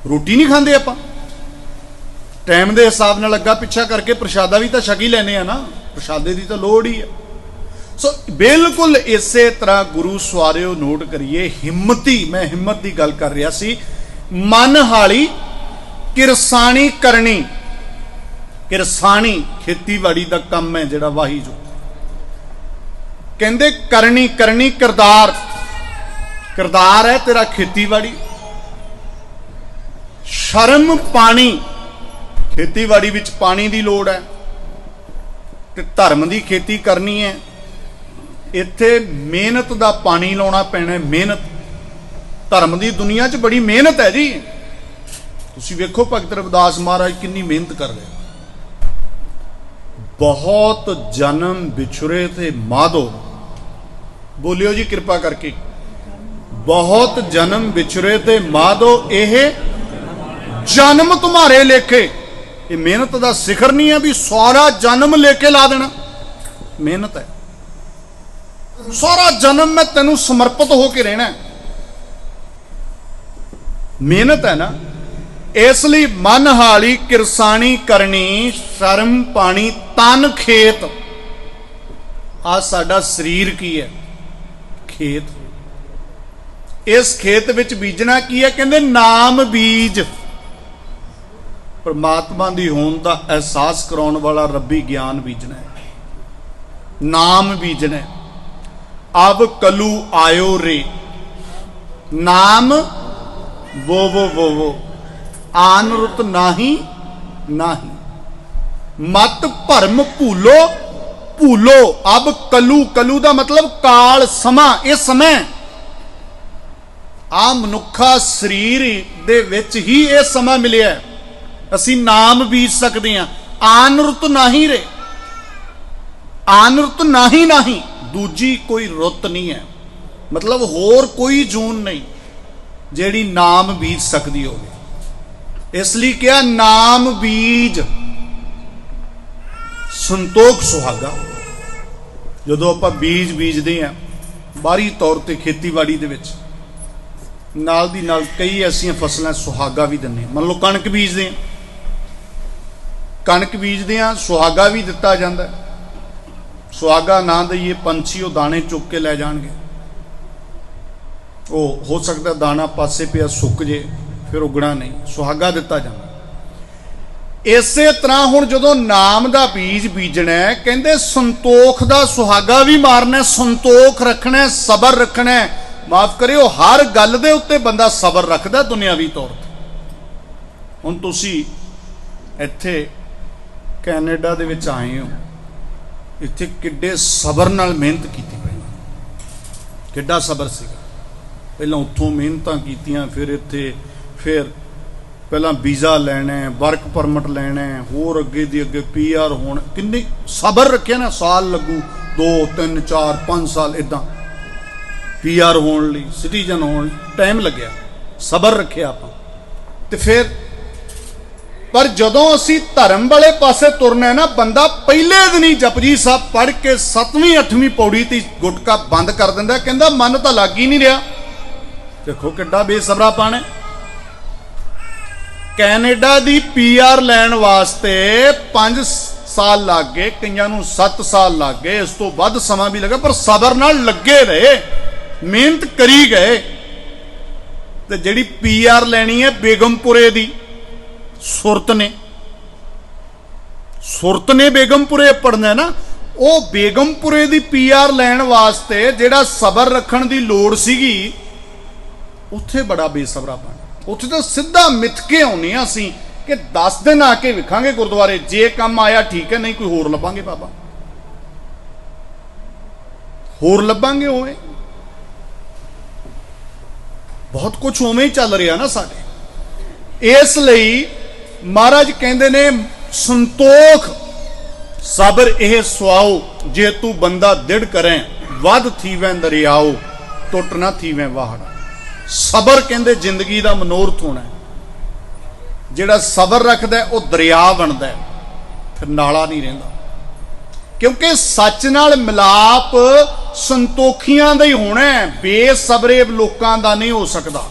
रोटी नहीं खाते आपां, टाइम के हिसाब नाल अग्गा पिछा करके प्रशादा भी तो छकी लैने ना, प्रशादे की तो लोड़ ही है। सो बिल्कुल इसे तरह गुरु सवारिओ नोट करिए, हिम्मती, मैं हिम्मत की गल कर रहा सी। मन हाली किरसानी करनी, किरसानी खेतीबाड़ी का काम है जिहड़ा वाही जो कहंदे करनी, करनी किरदार, किरदार है तेरा खेतीबाड़ी। शर्म पानी, खेतीबाड़ी विच पानी की लोड़ है, ते धर्म की खेती करनी है, इत्थे मेहनत का पानी लाउणा पैना है। मेहनत, धर्म की दुनिया च बड़ी मेहनत है जी। तुसीं वेखो भगत रविदास महाराज कितनी मेहनत कर रहे। बहुत जन्म बिछुरे थे माधो, बोलियो जी कृपा करके, बहुत जन्म बिछुरे थे माधो, यह जन्म तुम्हारे लेखे। ये मेहनत का सिखर नहीं है भी सारा जन्म लेके ला देना। मेहनत है, सारा जन्म मैं तेनू समर्पित होके रहना है, मेहनत है ना। इसलिए मन हाली किरसानी करनी, शर्म पानी तन खेत। आ साडा शरीर की है? खेत। इस खेत विच बीजना की है? कहंदे नाम बीज। परमात्मा दी होंद दा एहसास कराउण वाला रब्बी ज्ञान बीजना है, नाम बीजना है। अब कलू आयो रे, नाम वो आन रुत नाही नाही, मत भरम भूलो भूलो। अब कलू, कलू का मतलब काल, समा। यह समय आ मनुखा शरीर दे विच ही यह समा मिलिया, असी नाम बीज सकते हैं। आन रुत नाही रे, आन रुत नाही नाही, दूजी कोई रुत नहीं है, मतलब होर कोई जून नहीं जेड़ी नाम बीज सकती होगी। इसलिए क्या नाम बीज। संतोख सुहागा, जो आप बीज बीजते हैं बाहरी तौर पर खेतीबाड़ी दे विच, नाल दी नाल कई ऐसिया फसलें सुहागा भी दिंदे। मान लो कणक बीजते हैं, कणक बीजते हैं, सुहागा भी दिता जाता है। सुहागा ना दईए, पंछी वो दाने चुक के लै जाएंगे। वो हो सकता दाना पासे पिया सुक जे, फिर उगना नहीं, सुहागा दिता जाता। इसे तरह हुण जदों नाम का बीज बीजना है, कहंदे संतोख का सुहागा भी मारना, संतोख रखना, सबर रखना। माफ करियो, हर गल दे उत्ते बंदा सबर रखदा दुनियावी तौर पर। हुण तुसीं इत्थे कैनेडा दे विच आए हो, इत्थे किड्डे सबर नाल मेहनत कीती पई, किड्डा सबर सीगा। ਪਹਿਲਾਂ ਉੱਥੋਂ ਮਿਹਨਤਾਂ ਕੀਤੀਆਂ, ਫਿਰ ਇੱਥੇ, ਫਿਰ ਪਹਿਲਾਂ ਵੀਜ਼ਾ ਲੈਣਾ, ਵਰਕ ਪਰਮਿਟ ਲੈਣਾ, ਹੋਰ ਅੱਗੇ ਦੀ ਅੱਗੇ PR ਹੋਣ। ਕਿੰਨੀ ਸਬਰ ਰੱਖਿਆ ਨਾ, ਸਾਲ ਲੱਗੂ, 2 3 4 5 ਸਾਲ ਇੱਦਾਂ PR ਹੋਣ ਲਈ, ਸਿਟੀਜ਼ਨ ਹੋਣ ਲਈ ਟਾਈਮ ਲੱਗਿਆ, ਸਬਰ ਰੱਖਿਆ ਆਪਾਂ। ਤੇ ਫਿਰ ਪਰ ਜਦੋਂ ਅਸੀਂ ਧਰਮ ਵਾਲੇ ਪਾਸੇ ਤੁਰਨਾ ਨਾ, ਬੰਦਾ ਪਹਿਲੇ ਦਿਨ ਹੀ ਜਪਜੀ ਸਾਹਿਬ ਪੜ੍ਹ ਕੇ 7ਵੀਂ 8ਵੀਂ ਪੌੜੀ ਤੇ ਗੁਟਕਾ ਬੰਦ ਕਰ ਦਿੰਦਾ, ਕਹਿੰਦਾ ਮਨ ਤਾਂ ਲੱਗ ਹੀ ਨਹੀਂ ਰਿਹਾ। ਦੇਖੋ ਕਿੱਡਾ ਬੇਸਬਰਾਪਣ ਹੈ। ਕੈਨੇਡਾ ਦੀ PR ਲੈਣ ਵਾਸਤੇ 5 ਸਾਲ ਲੱਗ ਗਏ, ਕਈਆਂ ਨੂੰ 7 ਸਾਲ ਲੱਗ ਗਏ, ਇਸ ਤੋਂ ਵੱਧ ਸਮਾਂ ਵੀ ਲੱਗਾ, ਪਰ ਸਬਰ ਨਾਲ ਲੱਗੇ ਰਹੇ, ਮਿਹਨਤ ਕਰੀ ਗਏ। ਤੇ ਜਿਹੜੀ PR ਲੈਣੀ ਹੈ ਬੇਗਮਪੁਰੇ ਦੀ, ਸੁਰਤ ਨੇ ਬੇਗਮਪੁਰੇ ਪੜਨਾ ਨਾ, ਉਹ ਬੇਗਮਪੁਰੇ ਦੀ PR ਲੈਣ ਵਾਸਤੇ ਜਿਹੜਾ ਸਬਰ ਰੱਖਣ ਦੀ ਲੋੜ ਸੀਗੀ, ਉੱਥੇ ਬੜਾ ਬੇਸਬਰਾਪਣ। ਉੱਥੇ ਤਾਂ ਸਿੱਧਾ ਮਿੱਥ ਕੇ ਆਉਨੇ ਆ ਅਸੀਂ ਕਿ 10 ਦਿਨ ਆ ਕੇ ਵਿਖਾਂਗੇ ਗੁਰਦੁਆਰੇ, ਜੇ ਕੰਮ ਆਇਆ ਠੀਕ ਹੈ, ਨਹੀਂ ਕੋਈ ਹੋਰ ਲੱਭਾਂਗੇ ਬਾਬਾ, ਹੋਰ ਲੱਭਾਂਗੇ। ਉਵੇਂ ਬਹੁਤ ਕੁਝ ਉਵੇਂ ਹੀ ਚੱਲ ਰਿਹਾ ਨਾ ਸਾਡੇ। ਇਸ ਲਈ ਮਹਾਰਾਜ ਕਹਿੰਦੇ ਨੇ, ਸੰਤੋਖ ਸਬਰ ਇਹ ਸੁਆਓ, ਜੇ ਤੂੰ ਬੰਦਾ ਦਿੜ ਕਰੇ, ਵੱਧ ਥੀਵੈਂ ਦਰਿਆਓ, ਟੁੱਟ ਨਾ ਥੀਵੈਂ ਵਾਹੜਾ। ਸਬਰ ਕਹਿੰਦੇ ਜ਼ਿੰਦਗੀ ਦਾ ਮਨੋਰਥ ਹੋਣਾ। ਜਿਹੜਾ ਸਬਰ ਰੱਖਦਾ ਉਹ ਦਰਿਆ ਬਣਦਾ, ਫਿਰ ਨਾਲਾ ਨਹੀਂ ਰਹਿੰਦਾ। ਕਿਉਂਕਿ ਸੱਚ ਨਾਲ ਮਿਲਾਪ ਸੰਤੋਖੀਆਂ ਦਾ ਹੀ ਹੋਣਾ, ਬੇਸਬਰੇ ਲੋਕਾਂ ਦਾ ਨਹੀਂ ਹੋ ਸਕਦਾ।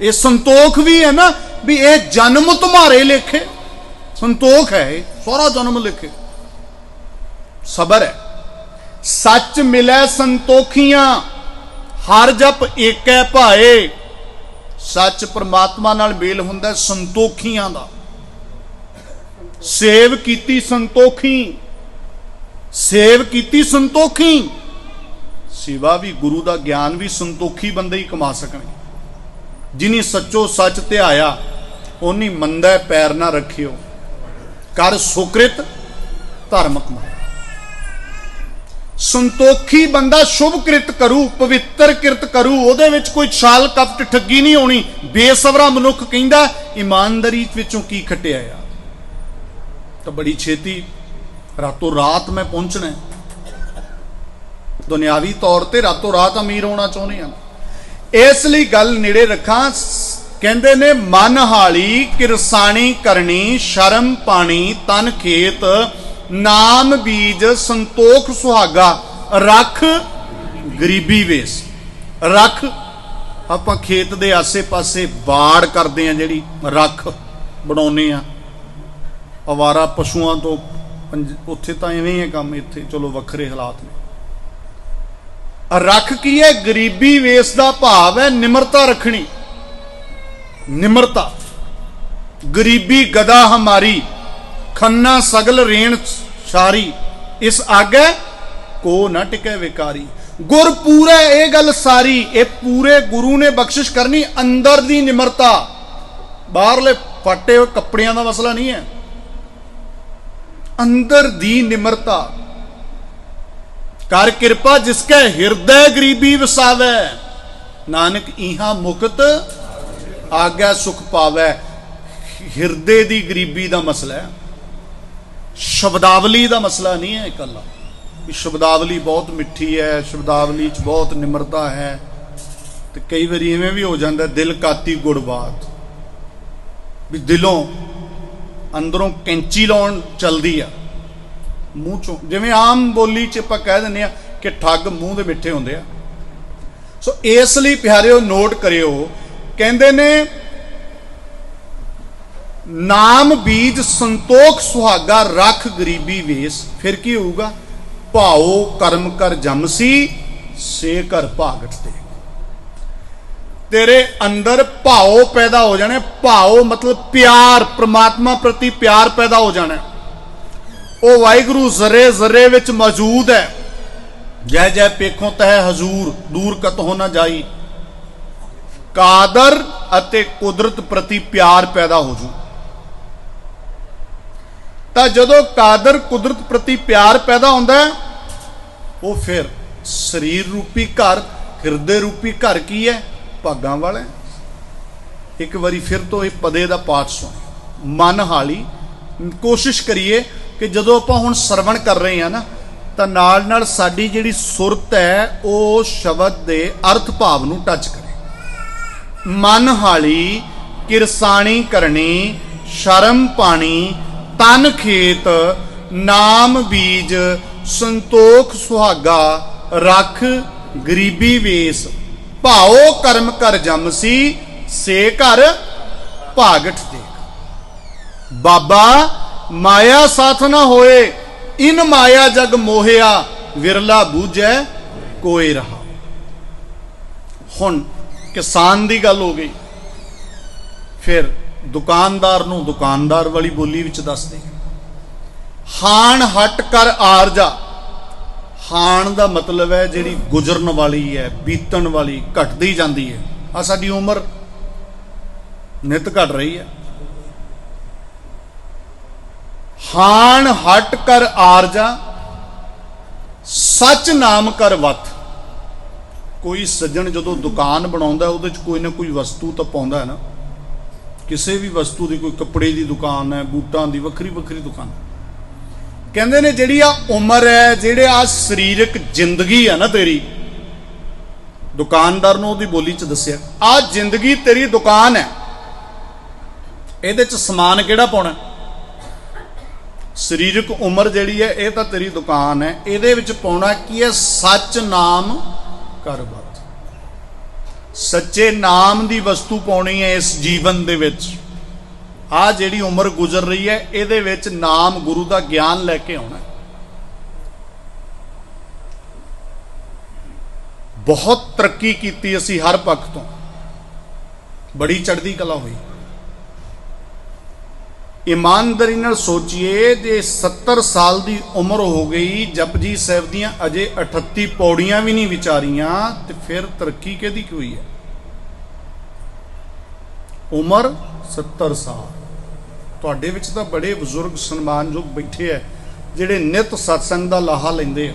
ਇਹ ਸੰਤੋਖ ਵੀ ਹੈ ਨਾ, ਵੀ ਇਹ ਜਨਮ ਤੁਮਾਰੇ ਲੇਖੇ, ਸੰਤੋਖ ਹੈ ਇਹ, ਸਾਰਾ ਜਨਮ ਲਿਖੇ। ਸਬਰ ਹੈ। ਸੱਚ ਮਿਲੈ ਸੰਤੋਖੀਆਂ, ਹਰ ਜਪ ਏਕੈ ਭਾਏ। ਸੱਚ ਪਰਮਾਤਮਾ ਨਾਲ ਮੇਲ ਹੁੰਦਾ ਸੰਤੋਖੀਆਂ ਦਾ। ਸੇਵ ਕੀਤੀ ਸੰਤੋਖੀ, ਸੇਵ ਕੀਤੀ ਸੰਤੋਖੀ। ਸੇਵਾ ਵੀ, ਗੁਰੂ ਦਾ ਗਿਆਨ ਵੀ ਸੰਤੋਖੀ ਬੰਦੇ ਹੀ ਕਮਾ ਸਕਣਗੇ। ਜਿਨੀ ਸੱਚੋ ਸੱਚ ਧਿਆਇਆ, ਉਨੀ ਮੰਦਾ ਪੈਰ ਨਾ ਰੱਖਿਓ। ਕਰ ਸੁਕ੍ਰਿਤ ਧਰਮ ਕਮਾਇਆ। ਸੰਤੋਖੀ ਬੰਦਾ ਸ਼ੁਭ ਕਿਰਤ ਕਰੂ, ਪਵਿੱਤਰ ਕਿਰਤ ਕਰੂ, ਉਹਦੇ ਵਿੱਚ ਕੋਈ ਛਾਲ ਕਪਟ ਠੱਗੀ ਨਹੀਂ ਹੋਣੀ। ਬੇਸਬਰਾ ਮਨੁੱਖ ਕਹਿੰਦਾ ਇਮਾਨਦਾਰੀ ਵਿੱਚੋਂ ਕੀ ਖੱਟਿਆ ਆ, ਤਾਂ ਬੜੀ ਛੇਤੀ ਰਾਤੋਂ ਰਾਤ ਮੈਂ ਪਹੁੰਚਣਾ, ਦੁਨਿਆਵੀ ਤੌਰ ਤੇ ਰਾਤੋਂ ਰਾਤ ਅਮੀਰ ਹੋਣਾ ਚਾਹੁੰਦੇ ਹਾਂ। ਇਸ ਲਈ ਗੱਲ ਨੇੜੇ ਰੱਖਾਂ। ਕਹਿੰਦੇ ਨੇ, ਮਨ ਹਾਲੀ ਕਿਰਸਾਣੀ ਕਰਨੀ, ਸ਼ਰਮ ਪਾਣੀ ਤਨ ਖੇਤ, ਨਾਮ ਬੀਜ ਸੰਤੋਖ ਸੁਹਾਗਾ, ਰੱਖ ਗਰੀਬੀ ਵੇਸ। ਰੱਖ ਆਪਾਂ ਖੇਤ ਦੇ ਆਸੇ ਪਾਸੇ ਬਾੜ ਕਰਦੇ ਆ, ਜਿਹੜੀ ਰੱਖ ਬਣਾਉਨੇ ਆ ਅਵਾਰਾ ਪਸ਼ੂਆਂ ਤੋਂ। ਉੱਥੇ ਤਾਂ ਐਵੇਂ ਹੈ ਕੰਮ, ਇੱਥੇ ਚਲੋ ਵੱਖਰੇ ਹਾਲਾਤ ਨੇ। ਰੱਖ ਕੀ ਹੈ? ਗਰੀਬੀ ਵੇਸ ਦਾ ਭਾਵ ਹੈ ਨਿਮਰਤਾ ਰੱਖਣੀ। ਨਿਮਰਤਾ। ਗਰੀਬੀ ਗਦਾ ਹਮਾਰੀ, ਖੰਨਾ ਸਗਲ ਰੇਣ ਸਾਰੀ, ਇਸ ਆਗੇ ਕੋ ਨਾ ਟਿਕੇ ਵਿਕਾਰੀ। ਗੁਰ ਪੂਰਾ, ਇਹ ਗੱਲ ਸਾਰੀ, ਇਹ ਪੂਰੇ ਗੁਰੂ ਨੇ ਬਖਸ਼ਿਸ਼ ਕਰਨੀ। ਅੰਦਰ ਦੀ ਨਿਮਰਤਾ, ਬਾਹਰਲੇ ਫਟੇ ਹੋਏ ਕੱਪੜਿਆਂ ਦਾ ਮਸਲਾ ਨਹੀਂ ਹੈ, ਅੰਦਰ ਦੀ ਨਿਮਰਤਾ। ਕਰ ਕਿਰਪਾ ਜਿਸਕੇ ਹਿਰਦੈ ਗਰੀਬੀ ਵਸਾਵੇ, ਨਾਨਕ ਇਹਾਂ ਮੁਕਤ ਆਗਿਆ ਸੁਖ ਪਾਵੇ। ਹਿਰਦੇ ਦੀ ਗਰੀਬੀ ਦਾ ਮਸਲਾ ਹੈ, ਸ਼ਬਦਾਵਲੀ ਦਾ ਮਸਲਾ ਨਹੀਂ ਹੈ ਇਕੱਲਾ। ਸ਼ਬਦਾਵਲੀ ਬਹੁਤ ਮਿੱਠੀ ਹੈ, ਸ਼ਬਦਾਵਲੀ 'ਚ ਬਹੁਤ ਨਿਮਰਤਾ ਹੈ। ਤੇ ਕਈ ਵਾਰੀ ਇਵੇਂ ਵੀ ਹੋ ਜਾਂਦਾ, ਦਿਲ ਕਾਤੀ ਗੁੜ ਬਾਤ, ਵੀ ਦਿਲੋਂ ਅੰਦਰੋਂ ਕੈਂਚੀ ਲਾਉਣ ਚਲਦੀ ਆ ਮੂੰਹ ਚੋਂ। ਜਿਵੇਂ ਆਮ ਬੋਲੀ 'ਚ ਆਪਾਂ ਕਹਿ ਦਿੰਦੇ ਆ ਕਿ ਠੱਗ ਮੂੰਹ ਦੇ ਮਿੱਠੇ ਹੁੰਦੇ ਆ। ਸੋ ਇਸ ਲਈ ਪਿਆਰਿਓ ਨੋਟ ਕਰਿਓ, ਕਹਿੰਦੇ ਨੇ ਨਾਮ ਬੀਜ ਸੰਤੋਖ ਸੁਹਾਗਾ, ਰੱਖ ਗਰੀਬੀ ਵੇਸ। ਫਿਰ ਕੀ ਹੋਊਗਾ? ਭਾਓ ਕਰਮ ਕਰ ਜਮਸੀ, ਸੇ ਘਰ ਭਾਗਟ ਤੇ। ਤੇਰੇ ਅੰਦਰ ਭਾਓ ਪੈਦਾ ਹੋ ਜਾਣੇ। ਭਾਓ ਮਤਲਬ ਪਿਆਰ, ਪ੍ਰਮਾਤਮਾ ਪ੍ਰਤੀ ਪਿਆਰ ਪੈਦਾ ਹੋ ਜਾਣਾ। ਉਹ ਵਾਹਿਗੁਰੂ ਜ਼ਰੇ ਜ਼ਰੇ ਵਿੱਚ ਮੌਜੂਦ ਹੈ। ਜੈ ਜੈ ਪੇਖੋਂ ਤਹਿ ਹਜ਼ੂਰ, ਦੂਰ ਕਤਹੁ ਨਾ ਜਾਈ। ਕਾਦਰ ਅਤੇ ਕੁਦਰਤ ਪ੍ਰਤੀ ਪਿਆਰ ਪੈਦਾ ਹੋ ਜੂ। ਤਾਂ ਜਦੋਂ ਕਾਦਰ ਕੁਦਰਤ ਪ੍ਰਤੀ ਪਿਆਰ ਪੈਦਾ ਹੁੰਦਾ, ਉਹ ਫਿਰ ਸਰੀਰ ਰੂਪੀ ਘਰ ਹਿਰਦੇ ਰੂਪੀ ਘਰ ਕੀ ਹੈ? ਭਾਗਾਂ ਵਾਲਾ। ਇੱਕ ਵਾਰੀ ਫਿਰ ਤੋਂ ਇਹ ਪਦੇ ਦਾ ਪਾਠ ਸੁਣ। ਮਨ ਹਾਲੀ ਕੋਸ਼ਿਸ਼ ਕਰੀਏ ਕਿ ਜਦੋਂ ਆਪਾਂ ਹੁਣ ਸਰਵਣ ਕਰ ਰਹੇ ਹਾਂ ਨਾ, ਤਾਂ ਨਾਲ ਨਾਲ ਸਾਡੀ ਜਿਹੜੀ ਸੁਰਤ ਹੈ ਉਹ ਸ਼ਬਦ ਦੇ ਅਰਥ ਭਾਵ ਨੂੰ ਟੱਚ ਕਰੇ। ਮਨ ਹਾਲੀ ਕਿਰਸਾਣੀ ਕਰਨੀ, ਸ਼ਰਮ ਪਾਣੀ, ਤਨ ਖੇਤ, ਨਾਮ ਬੀਜ, ਸੰਤੋਖ ਸੁਹਾਗਾ, ਰੱਖ ਗਰੀਬੀ ਵੇਸ, ਭਾਓ ਕਰਮ ਕਰ ਜੰਮਸੀ, ਸੇ ਘਰ ਭਾਗਠ ਦੇਖ। ਬਾਬਾ ਮਾਇਆ ਸਾਥ ਨਾ ਹੋਏ, ਇਨ ਮਾਇਆ ਜਗ ਮੋਹਿਆ, ਵਿਰਲਾ ਬੂਝੈ ਕੋਏ ਰਹਾ। ਹੁਣ ਕਿਸਾਨ ਦੀ ਗੱਲ ਹੋ ਗਈ, ਫਿਰ ਦੁਕਾਨਦਾਰ ਨੂੰ ਦੁਕਾਨਦਾਰ ਵਾਲੀ ਬੋਲੀ ਵਿੱਚ ਦੱਸਦੇ। ਹਾਣ ਹਟ ਕਰ ਆਰਜਾ। ਹਾਣ ਦਾ ਮਤਲਬ ਹੈ ਜਿਹੜੀ ਗੁਜ਼ਰਨ ਵਾਲੀ ਹੈ, ਬੀਤਣ ਵਾਲੀ, ਘਟਦੀ ਜਾਂਦੀ ਹੈ। ਆ ਸਾਡੀ ਉਮਰ ਨਿਤ ਘਟ ਰਹੀ ਹੈ। ਹਾਣ ਹਟ ਕਰ ਆਰਜਾ, ਸੱਚ ਨਾਮ ਕਰ ਵਤ। ਕੋਈ ਸੱਜਣ ਜਦੋਂ ਦੁਕਾਨ ਬਣਾਉਂਦਾ ਉਹਦੇ ਚ ਕੋਈ ਨਾ ਕੋਈ ਵਸਤੂ ਤਾਂ ਪਾਉਂਦਾ ਹੈ ਨਾ। ਕਿਸੇ ਵੀ ਵਸਤੂ ਦੀ, ਕੋਈ ਕੱਪੜੇ ਦੀ ਦੁਕਾਨ ਹੈ, ਬੂਟਾਂ ਦੀ, ਵੱਖਰੀ ਵੱਖਰੀ ਦੁਕਾਨ। ਕਹਿੰਦੇ ਨੇ ਜਿਹੜੀ ਆ ਉਮਰ ਹੈ, ਜਿਹੜੇ ਆ ਸਰੀਰਕ ਜ਼ਿੰਦਗੀ ਹੈ ਨਾ ਤੇਰੀ, ਦੁਕਾਨਦਾਰ ਨੂੰ ਉਹਦੀ ਬੋਲੀ ਚ ਦੱਸਿਆ, ਆ ਜ਼ਿੰਦਗੀ ਤੇਰੀ ਦੁਕਾਨ ਹੈ, ਇਹਦੇ ਚ ਸਮਾਨ ਕਿਹੜਾ ਪਾਉਣਾ? ਸਰੀਰਕ ਉਮਰ ਜਿਹੜੀ ਹੈ ਇਹ ਤਾਂ ਤੇਰੀ ਦੁਕਾਨ ਹੈ, ਇਹਦੇ ਵਿੱਚ ਪਾਉਣਾ ਕੀ ਹੈ? ਸੱਚ ਨਾਮ ਕਰ ਵਤ। ਸੱਚੇ ਨਾਮ ਦੀ ਵਸਤੂ ਪਾਉਣੀ ਹੈ ਇਸ ਜੀਵਨ ਦੇ ਵਿੱਚ। ਆ ਜਿਹੜੀ ਉਮਰ ਗੁਜ਼ਰ ਰਹੀ ਹੈ ਇਹਦੇ ਵਿੱਚ ਨਾਮ ਗੁਰੂ ਦਾ ਗਿਆਨ ਲੈ ਕੇ ਆਉਣਾ। ਬਹੁਤ ਤਰੱਕੀ ਕੀਤੀ ਅਸੀਂ ਹਰ ਪੱਖ ਤੋਂ, ਬੜੀ ਚੜ੍ਹਦੀ ਕਲਾ ਹੋਈ। ਇਮਾਨਦਾਰੀ ਨਾਲ ਸੋਚੀਏ, ਜੇ 70 ਸਾਲ ਦੀ ਉਮਰ ਹੋ ਗਈ, ਜਪਜੀ ਸਾਹਿਬ ਦੀਆਂ ਅਜੇ 38 ਪੌੜੀਆਂ ਵੀ ਨਹੀਂ ਵਿਚਾਰੀਆਂ, ਤੇ ਫਿਰ ਤਰੱਕੀ ਕਿਹਦੀ ਹੋਈ ਹੈ? ਉਮਰ 70 ਸਾਲ। ਤੁਹਾਡੇ ਵਿੱਚ ਤਾਂ ਬੜੇ ਬਜ਼ੁਰਗ ਸਨਮਾਨਯੋਗ ਬੈਠੇ ਆ ਜਿਹੜੇ ਨਿਤ ਸਤਸੰਗ ਦਾ ਲਾਹਾ ਲੈਂਦੇ ਆ।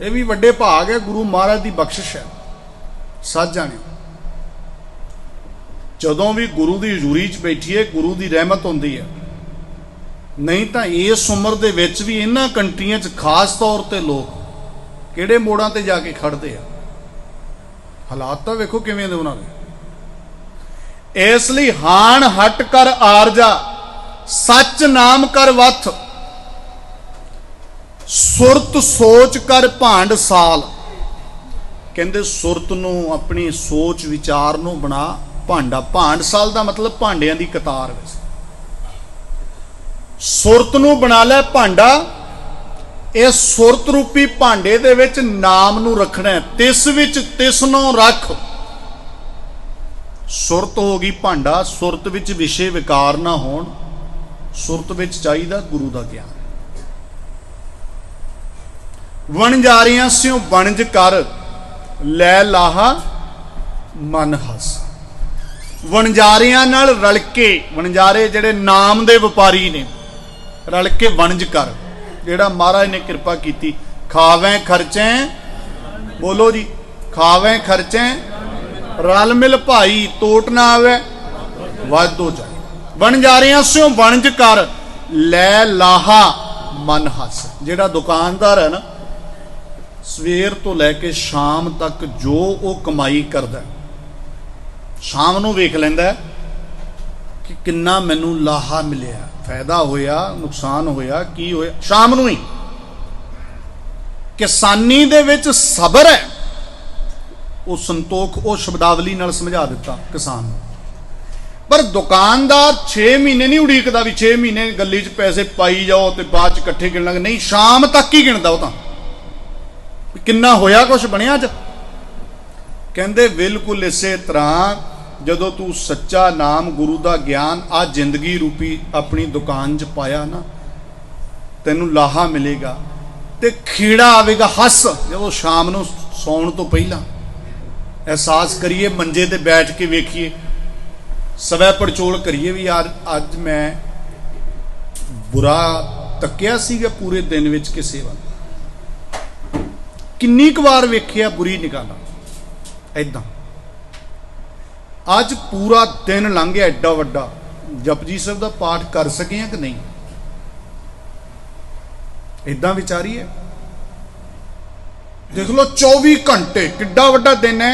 ਇਹ ਵੀ ਵੱਡੇ ਭਾਗ ਹੈ, ਗੁਰੂ ਮਹਾਰਾਜ ਦੀ ਬਖਸ਼ਿਸ਼ ਹੈ। ਸੱਚ ਜਾਣਿਓ, ਜਦੋਂ ਵੀ ਗੁਰੂ ਦੀ ਹਜ਼ੂਰੀ 'ਚ ਬੈਠੀਏ ਗੁਰੂ ਦੀ ਰਹਿਮਤ ਹੁੰਦੀ ਹੈ। ਨਹੀਂ ਤਾਂ ਇਸ ਉਮਰ ਦੇ ਵਿੱਚ ਵੀ ਇਹਨਾਂ ਕੰਟਰੀਆਂ 'ਚ ਖਾਸ ਤੌਰ ਤੇ ਲੋਕ ਕਿਹੜੇ ਮੋੜਾਂ ਤੇ ਜਾ ਕੇ ਖੜਦੇ ਆ। ਹਾਲਾਤ ਤਾਂ ਵੇਖੋ ਕਿਵੇਂ ਦੇ ਉਹਨਾਂ ਦੇ। ਇਸ ਲਈ ਹਾਣ ਹਟ ਕਰ ਆਰਜਾ, ਸੱਚ ਨਾਮ ਕਰ ਵਥ, ਸੁਰਤ ਸੋਚ ਕਰ ਭਾਂਡ ਸਾਲ। ਕਹਿੰਦੇ ਸੁਰਤ ਨੂੰ, ਆਪਣੀ ਸੋਚ ਵਿਚਾਰ ਨੂੰ ਬਣਾ ਭਾਂਡਾ। ਭਾਂਡ ਸਾਲ ਦਾ ਮਤਲਬ ਭਾਂਡਿਆਂ ਦੀ ਕਤਾਰ ਵਿੱਚ। ਸੁਰਤ ਨੂੰ ਬਣਾ ਲੈ ਭਾਂਡਾ। ਇਹ ਸੁਰਤ ਰੂਪੀ ਭਾਂਡੇ ਦੇ ਵਿੱਚ ਨਾਮ ਨੂੰ ਰੱਖਣਾ, ਤਿਸ ਵਿੱਚ ਤਿਸ ਨੂੰ ਰੱਖ। ਸੁਰਤ ਹੋ ਗਈ ਭਾਂਡਾ, ਸੁਰਤ ਵਿੱਚ ਵਿਸ਼ੇ ਵਿਕਾਰ ਨਾ ਹੋਣ, ਸੁਰਤ ਵਿੱਚ ਚਾਹੀਦਾ ਗੁਰੂ ਦਾ ਗਿਆਨ। ਵਣਜਾਰਿਆਂ ਸਿਓ ਵਣਜ ਕਰ, ਲੈ ਲਾਹਾ ਮਨ ਹਸ। ਵਣਜਾਰਿਆਂ ਨਾਲ ਰਲ ਕੇ, ਵਣਜਾਰੇ ਜਿਹੜੇ ਨਾਮ ਦੇ ਵਪਾਰੀ ਨੇ, ਰਲ ਕੇ ਵਣਜ ਕਰ। ਜਿਹੜਾ ਮਹਾਰਾਜ ਨੇ ਕਿਰਪਾ ਕੀਤੀ, ਖਾਵੇਂ ਖਰਚੇ, ਬੋਲੋ ਜੀ, ਖਾਵੇਂ ਖਰਚੇ ਰਲ ਮਿਲ ਭਾਈ, ਤੋਟ ਨਾ ਆਵੇ ਵਾਧੋ ਜਾਏ। ਵਣਜਾਰਿਆਂ ਸਿਓ ਵਣਜ ਕਰ, ਲੈ ਲਾਹਾ ਮਨ ਹਸ। ਜਿਹੜਾ ਦੁਕਾਨਦਾਰ ਹੈ ਨਾ, ਸਵੇਰ ਤੋਂ ਲੈ ਕੇ ਸ਼ਾਮ ਤੱਕ ਜੋ ਉਹ ਕਮਾਈ ਕਰਦਾ, ਸ਼ਾਮ ਨੂੰ ਵੇਖ ਲੈਂਦਾ ਕਿ ਕਿੰਨਾ ਮੈਨੂੰ ਲਾਹਾ ਮਿਲਿਆ, ਫਾਇਦਾ ਹੋਇਆ, ਨੁਕਸਾਨ ਹੋਇਆ, ਕੀ ਹੋਇਆ, ਸ਼ਾਮ ਨੂੰ ਹੀ। ਕਿਸਾਨੀ ਦੇ ਵਿੱਚ ਸਬਰ ਹੈ, ਉਹ ਸੰਤੋਖ ਉਹ ਸ਼ਬਦਾਵਲੀ ਨਾਲ ਸਮਝਾ ਦਿੱਤਾ ਕਿਸਾਨ ਨੂੰ। ਪਰ ਦੁਕਾਨਦਾਰ 6 ਮਹੀਨੇ ਨਹੀਂ ਉਡੀਕਦਾ ਵੀ 6 ਮਹੀਨੇ ਗੱਲੀ 'ਚ ਪੈਸੇ ਪਾਈ ਜਾਓ ਤੇ ਬਾਅਦ 'ਚ ਇਕੱਠੇ ਗਿਣ ਲਾਂਗੇ। ਨਹੀਂ, ਸ਼ਾਮ ਤੱਕ ਹੀ ਗਿਣਦਾ ਉਹ ਤਾਂ, ਕਿੰਨਾ ਹੋਇਆ, ਕੁਛ ਬਣਿਆ ਅੱਜ। ਕਹਿੰਦੇ ਬਿਲਕੁਲ ਇਸੇ ਤਰ੍ਹਾਂ ਜਦੋਂ ਤੂੰ ਸੱਚਾ ਨਾਮ ਗੁਰੂ ਦਾ ਗਿਆਨ ਆ ਜ਼ਿੰਦਗੀ ਰੂਪੀ ਆਪਣੀ ਦੁਕਾਨ 'ਚ ਪਾਇਆ ਨਾ, ਤੈਨੂੰ ਲਾਹਾ ਮਿਲੇਗਾ ਤੇ ਖੀੜਾ ਆਵੇਗਾ। ਹੱਸ, ਜਦੋਂ ਸ਼ਾਮ ਨੂੰ ਸੌਣ ਤੋਂ ਪਹਿਲਾਂ ਅਹਿਸਾਸ ਕਰੀਏ, ਮੰਜੇ ਤੇ ਬੈਠ ਕੇ ਵੇਖੀਏ, ਸਵੈ ਪੜਚੋਲ ਕਰੀਏ ਵੀ ਯਾਰ ਅੱਜ ਮੈਂ ਬੁਰਾ ਤੱਕਿਆ ਸੀਗਾ ਪੂਰੇ ਦਿਨ ਵਿੱਚ ਕਿਸੇ ਵੱਲ, ਕਿੰਨੀ ਕੁ ਵਾਰ ਵੇਖਿਆ ਬੁਰੀ ਨਿਗਾਹ ਨਾਲ। ऐदां अज पूरा दिन लंघ गया एडा वड्डा, जपजी साहिब दा पाठ कर सके हैं कि नहीं? इदां विचारीए, देख लो 24 घंटे किड्डा वड्डा दिन है,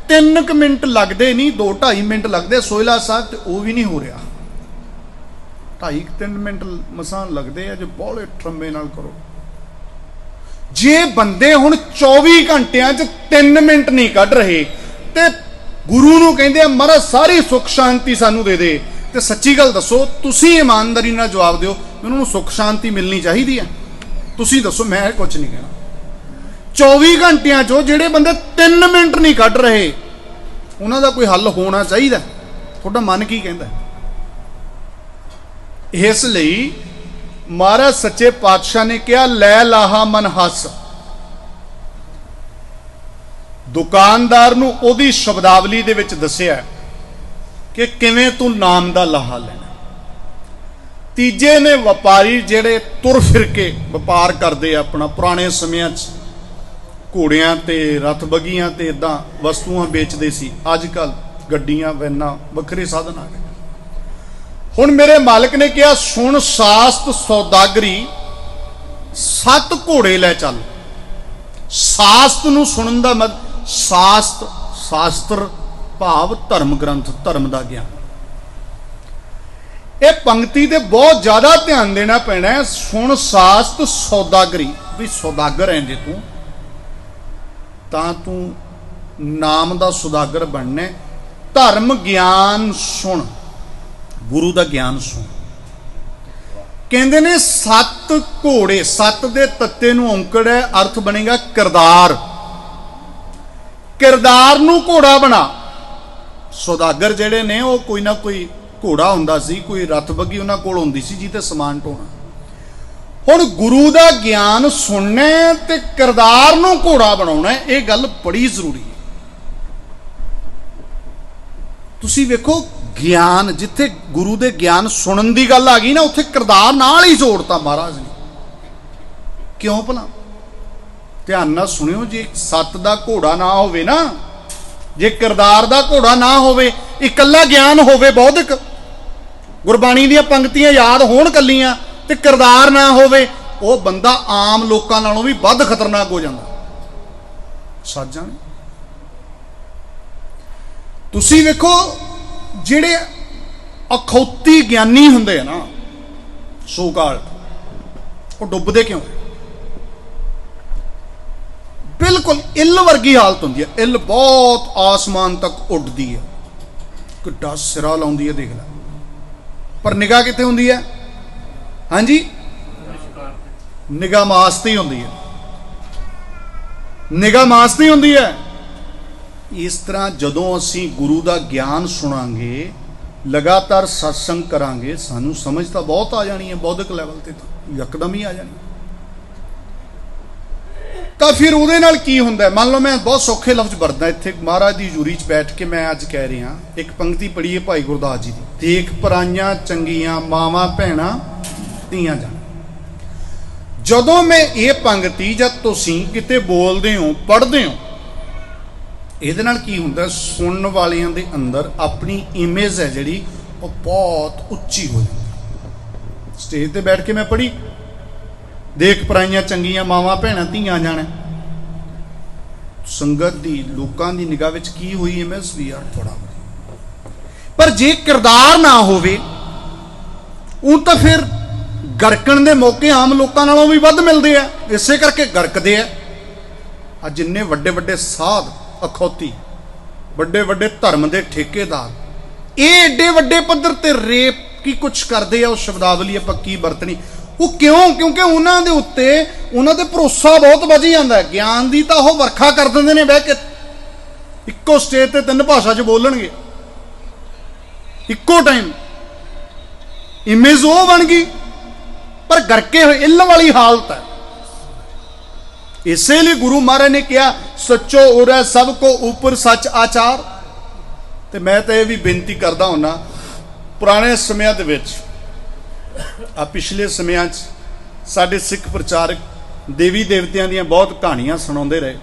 3 मिनट लगते नहीं, 2-2.5 मिनट लगते सोहला साहब, तो वह भी नहीं हो रहा। 2.5-3 मिनट मसान लगते हैं जो बौले ट्रंबे नाल करो। जे बंदे हुण 24 घंटिया 3 मिनट नहीं कढ़ रहे ते गुरु नूं कहंदे आ महाराज सारी सुख शांति सानू दे दे, ते सच्ची गल दसो, तुसीं ईमानदारी नाल जवाब दिओ, उन्होंने सुख शांति मिलनी चाहिए है? तुसीं दसो, मैं कुछ नहीं कहना। 24 घंटिया चो जिहड़े बंदे 3 मिनट नहीं कढ़ रहे, उन्हां दा कोई हल होना चाहिए। तुहाडा मन की कहंदा? इसलिए महाराज सच्चे पातशाह ने कहा, लै लाहा मन हस। दुकानदार नूं ओदी शब्दावली दे विच दस्सिया कि किवें तू नाम दा लाहा लेना। तीजे ने व्यापारी जिहड़े तुर फिर के व्यापार करते अपना, पुराने समयां घोड़ियां ते रथ बगियां ते इदां वस्तुआं बेचते सी, अजकल गड्डियां वैनां वखरे साधन आ गए। हुण मेरे मालिक ने कहा, सुन सास्त सौदागरी, 7 घोड़े लै चल। सास्त नूं सुनन दा मतलब, सास्त शास्त्र भाव धर्म ग्रंथ, धर्म का ज्ञान। ये पंक्ति ते बहुत ज्यादा ध्यान देना पैना है। सुन सास्त सौदागरी, भी सौदागर है जे तू नाम का सौदागर बनना। धर्म ज्ञान सुन, गुरु का ज्ञान सुन। कहते ने 7 घोड़े, 7 दे तत्ते नूं औंकड़ है, अर्थ बनेगा किरदार। किरदार नूं घोड़ा बना। सौदागर जिहड़े ने वो कोई ना कोई घोड़ा हुंदा सी, कोई रथ बग्गी उन्हां कोल हुंदी सी जिते समान ढोना। हुण गुरु का ज्ञान सुनना है ते किरदार नूं घोड़ा बनाउणा है, ये गल बड़ी जरूरी है। तुसीं वेखो, ज्ञान जिथे गुरु दे ज्ञान सुनन की गल आ गई ना, उत्थे किरदार नाल ही जोड़ता महाराज ने। क्यों भला? ध्यान नाल सुनियो, जे 7 दा घोड़ा ना होवे ना, जे किरदार दा घोड़ा ना होवे, इकल्ला ज्ञान होवे बौद्धिक, गुरबाणी दी पंक्तियां याद होण कल्लियां, ते किरदार ना होवे, वो बंदा आम लोकां नालों भी वध खतरनाक हो जांदा। सच जाने तुसीं वेखो, जिहड़े अखौती ज्ञानी हुंदे ना सो काल, वो डुबदे क्यों? बिल्कुल इल वर्गी हालत होंदी है। इल बहुत आसमान तक उड़दी है, किड्डा सिरा लाउंदी है, देख लै, पर निगाह कित्थे हुंदी है? हाँ जी, निगाह मास्ती हुंदी है, निगाह मास्ती हुंदी है। इस तरह जदों असी गुरु का ज्ञान सुनांगे, लगातार सत्संग करांगे, सानू समझ तो बहुत आ जानी है, बौद्धिक लैवल ते तो यकदम ही आ जानी। तो फिर उहदे नाल की हुंदा है? मान लो मैं बहुत सौखे लफ्ज वरदा, इत्थे महाराज की हजूरी च बैठ के मैं अज कह रहा, एक पंक्ति पढ़ी है भाई गुरदास जी की, देख पराइयां चंगियां मावां भैणां धीआं जान। जदों मैं ये पंक्ति जब तुसीं किते बोलदे हो, पढ़दे हो, ਇਹਦੇ ਨਾਲ ਕੀ ਹੁੰਦਾ? ਸੁਣਨ ਵਾਲਿਆਂ ਦੇ ਅੰਦਰ ਆਪਣੀ ਇਮੇਜ ਹੈ ਜਿਹੜੀ ਉਹ ਬਹੁਤ ਉੱਚੀ ਹੋ ਜਾਂਦੀ। ਸਟੇਜ ਤੇ ਬੈਠ ਕੇ ਮੈਂ ਪੜ੍ਹੀ, ਦੇਖ ਪਰਾਈਆਂ ਚੰਗੀਆਂ ਮਾਵਾਂ ਭੈਣਾਂ ਧੀਆਂ ਜਾਣ, ਸੰਗਤ ਦੀ ਲੋਕਾਂ ਦੀ ਨਿਗਾਹ ਵਿੱਚ ਕੀ ਹੋਈ ਇਮੇਜ ਵੀ ਆ ਬੜਾ ਵਧੀਆ। ਪਰ ਜੇ ਕਿਰਦਾਰ ਨਾ ਹੋਵੇ, ਉਹ ਤਾਂ ਫਿਰ ਗਰਕਣ ਦੇ ਮੌਕੇ ਆਮ ਲੋਕਾਂ ਨਾਲੋਂ ਵੀ ਵੱਧ ਮਿਲਦੇ ਆ, ਇਸੇ ਕਰਕੇ ਗਰਕਦੇ ਆ। ਆ ਜਿੰਨੇ ਵੱਡੇ ਵੱਡੇ ਸਾਧ अखौती, बड़े बड़े धर्म के ठेकेदार, ये एडे वड्डे पद्धर ते रेप की कुछ करते हैं। उस शब्दावली आपां की वरतनी, वो क्यों? क्योंकि उन्होंने उत्ते उन्होंने भरोसा बहुत वधी जाता है। ज्ञान की तो वह वर्खा कर देंगे ने बह के, इक्को स्टेज ते 3 भाषा च बोलणगे, इक्को टाइम इमेज वो बन गई, पर गरके हुए इल वाली हालत है। इसलिए गुरु महाराज ने कहा, सच्चो उरै सबको ऊपर सच आचार। तो मैं तो यह भी बेनती करता हुन्ना, पुराने समय दे विच, पिछले समय साडे सिख प्रचारक देवी देवतियां दीयां बहुत कहानियां सुणाउंदे रहे।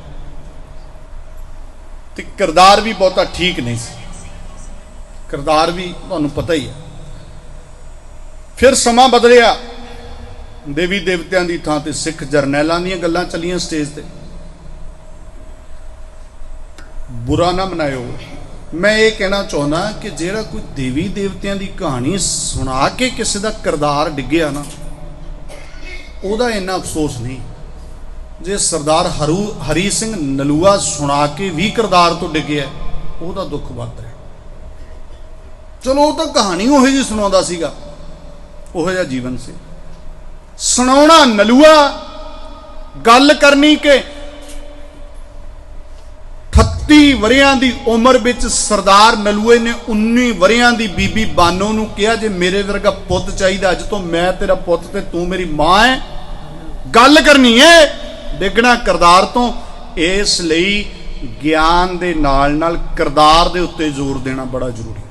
ਤੇ ਕਿਰਦਾਰ ਵੀ ਬਹੁਤਾ ਠੀਕ ਨਹੀਂ ਸੀ। ਕਿਰਦਾਰ ਵੀ ਤੁਹਾਨੂੰ ਪਤਾ ਹੀ ਹੈ। ਫਿਰ ਸਮਾਂ ਬਦਲਿਆ, ਦੇਵੀ ਦੇਵਤਿਆਂ ਦੀ ਥਾਂ ਤੇ ਸਿੱਖ ਜਰਨੈਲਾਂ ਦੀਆਂ ਗੱਲਾਂ ਚੱਲੀਆਂ ਸਟੇਜ ਤੇ। बुरा ना मनायो। मैं ये कहना चाहना कि जेड़ा कोई देवी देवतियां दी कहानी सुना के किसी का किरदार डिग्या ना, उहदा इन्ना अफसोस नहीं जे सरदार हरी सिंह नलूआ सुना के भी किरदार तो डिग्या, उहदा दुख वध है। चलो वो तो कहानी उहो जी सुनाउंदा सीगा, उहो जिहा जीवन से सुनाउणा नलूआ, गल करनी के 38 वरियां दी उम्र विच सरदार नलूए ने 19 वरियां दी बीबी बानो नूं कहा, जे मेरे वर्गा पुत चाहिदा, अज तो मैं तेरा पुत ते तू मेरी मां है, गल करनी है, डिगना किरदार तो। इसलिए ज्ञान दे नाल नाल किरदार दे उत्ते जोर देना बड़ा जरूरी।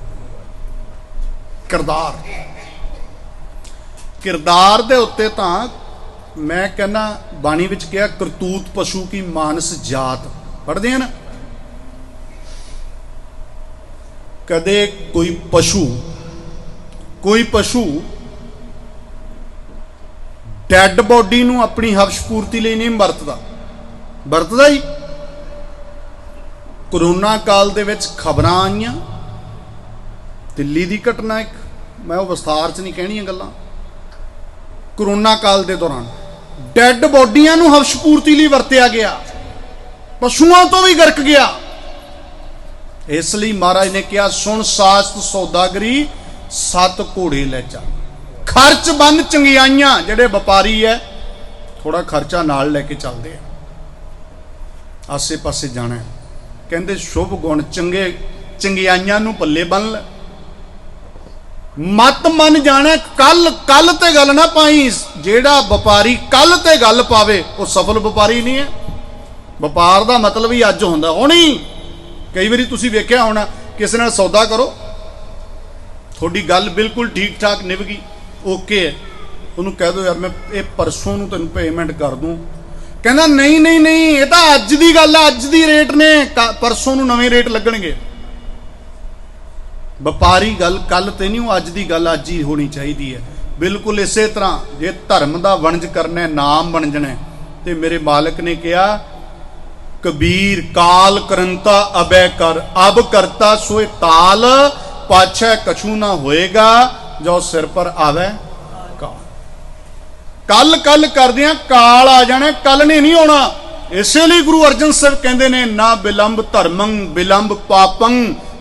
किरदार दे उत्ते तां मैं कहना, बाणी विच कहा करतूत पशु की मानस जात, पढ़दे हैं ना। कदे कोई पशु डैड बॉडी नूं अपनी हवश पूर्ति लिए नहीं वरतदा ही। कोरोना काल दे विच खबरां आईयां, दिल्ली दी घटना एक, मैं वो विस्तार च नहीं कहणियां गल्लां। कोरोना काल दे दौरान डैड बॉडियां नूं हवश पूर्ति लिए वरतिया गया, पशुओं तो भी गर्क गया। इसलिए महाराज ने कहा, सुन सास्त सौदागरी 7 घोड़े लै चल, खर्च बन चंगियाइयां। जेडे व्यापारी है थोड़ा खर्चा नाल लैके चलते हैं, आसे पासे जाना है। कहते शुभ गुण चंगे चंगियाइयां नूं पल्ले बन ले, मत मन जाने कल ते गल ना पाई। जेड़ा व्यापारी कल ते गल पावे वो सफल व्यापारी नहीं है। व्यापार का मतलब ही अज होंदा होनी। कई बारी तुसीं वेख्या होना, किसी नाल सौदा करो, थोड़ी गल बिल्कुल ठीक ठाक निभ गई, ओके है, उन्होंने कह दो यार मैं ये परसों नूं तैनूं पेमेंट कर दूँ, कहना नहीं नहीं नहीं, ये तो अज की गल है, अज की रेट ने, परसों नूं नवे रेट लगणगे। व्यापारी गल कल ते नहीं, अज की गल अज ही होनी चाहिए है। बिल्कुल इस तरह जे धर्म का वणज करना, नाम वणजना, तो मेरे मालिक ने कहा, कबीर काल करंता अबै कर, अब करता सोए ताल, पाछे कछु ना होएगा जो सिर पर आवे काल। कल कल करदियां काल आ जाने, कल ने नहीं होना। इसलिए गुरु अर्जन साहब कहते ने, ना विलंब धर्मं विलंब पापं,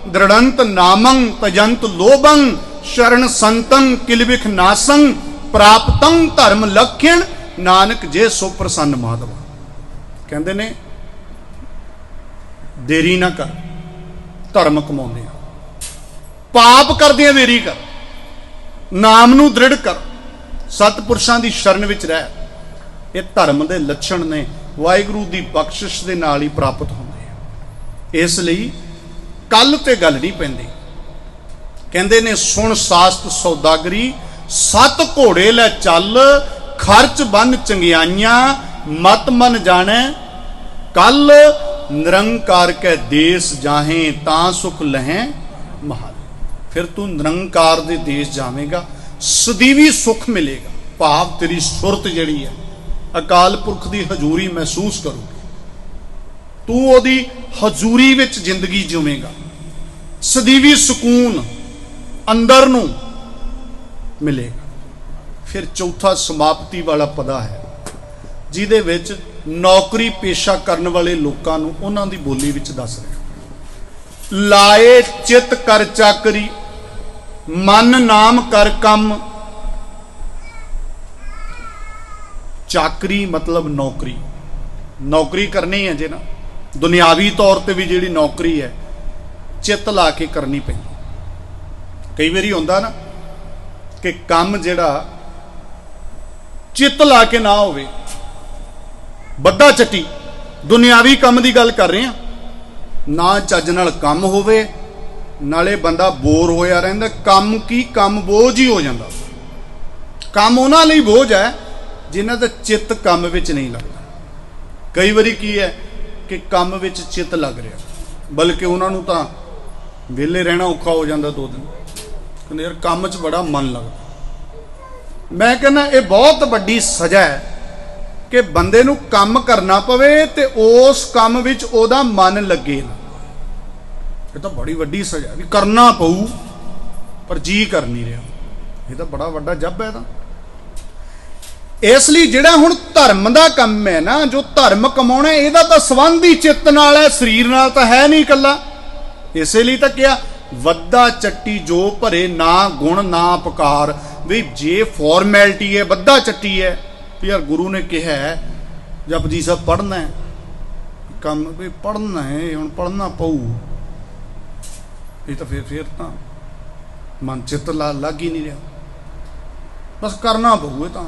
दृढ़ंत नामं तजंत लोभं, शरण संतं किलबिख नासं, प्राप्तं धर्म लक्षण, नानक जे सो प्रसन्न माधव। कहते ने देरी ना कर, धर्म कमाउंदे, पाप करदियां देरी कर, नाम नूं दृढ़ कर, सतपुरुषां दी शरण विच रह। ये धर्म दे लक्षण ने, वाहिगुरू दी बख्शिश दे नाल ही प्राप्त होंदे हैं। इसलिए कल ते गल नहीं पैंदी। कहंदे ने सुन सास्त सौदागरी 7 घोड़े लै चल, खर्च बन चंगियाइयां, मत मन जाने कल, निरंकार के देश जाहें तां सुख लहें महाल। फिर तू निरंकार दे देश जावेगा, सदीवी सुख मिलेगा। भाव तेरी सुरत जिहड़ी है अकाल पुरख की हजूरी महसूस करूगी, तू ओदी हजूरी विच जिंदगी जीवेगा, सदीवी सुकून अंदर नूं मिलेगा। फिर चौथा समाप्ति वाला पदा है, जिहदे विच नौकरी पेशा करने वाले लोगों नूं उन्हां दी बोली विच दस रहे। लाए चित कर चाकरी, मन नाम कर कम। चाकरी मतलब नौकरी, नौकरी करनी है जे ना, दुनियावी तौर पर भी जिहड़ी नौकरी है चित ला के करनी पैंदी। कई बारी होंदा ना कि काम जिहड़ा चित ला के ना होवे, बद्दा चट्टी दुनियावी काम की गल कर रहे हैं, ना चज नाल काम होवे, नाले बंदा बोर होया रहिंदा। काम की काम बोझ ही हो जाता। काम उन्हां लई बोझ है जिन्हां दा चित्त काम विच नहीं लगता। कई बारी की है कि काम विच चित्त लग रहा, बल्कि उन्होंने तो वेले रहना औखा हो जाता 2 दिन, कहते यार काम च बड़ा मन लगता। मैं कहना ये बहुत वड्डी सज़ा है कि बंदे नूं काम करना पवे ते उस काम विच ओहदा मन लगे ना। ये तो बड़ी वड्डी सज़ा भी करना पऊ पर जी कर नहीं रहा, ये तो बड़ा वड्डा जब है। तो इसलिए जिहड़ा हुण धर्म का काम है ना, जो धर्म कमाउणा इहदा तां संबंध ही चित्त नाल है, शरीर नाल तां है नहीं कल्ला। इसलिए तो क्या वद्दा चट्टी जो भरे ना गुण ना अपकार, भी जे फॉर्मैलिटी है वद्दा चट्टी है भी यार गुरु ने कहा है जपजी साहब पढ़ना है, काम भी पढ़ना है, हुण पढ़ना पऊ। ये तो फिर तो मन चित्त लग ही नहीं रहा, बस करना पऊ। तो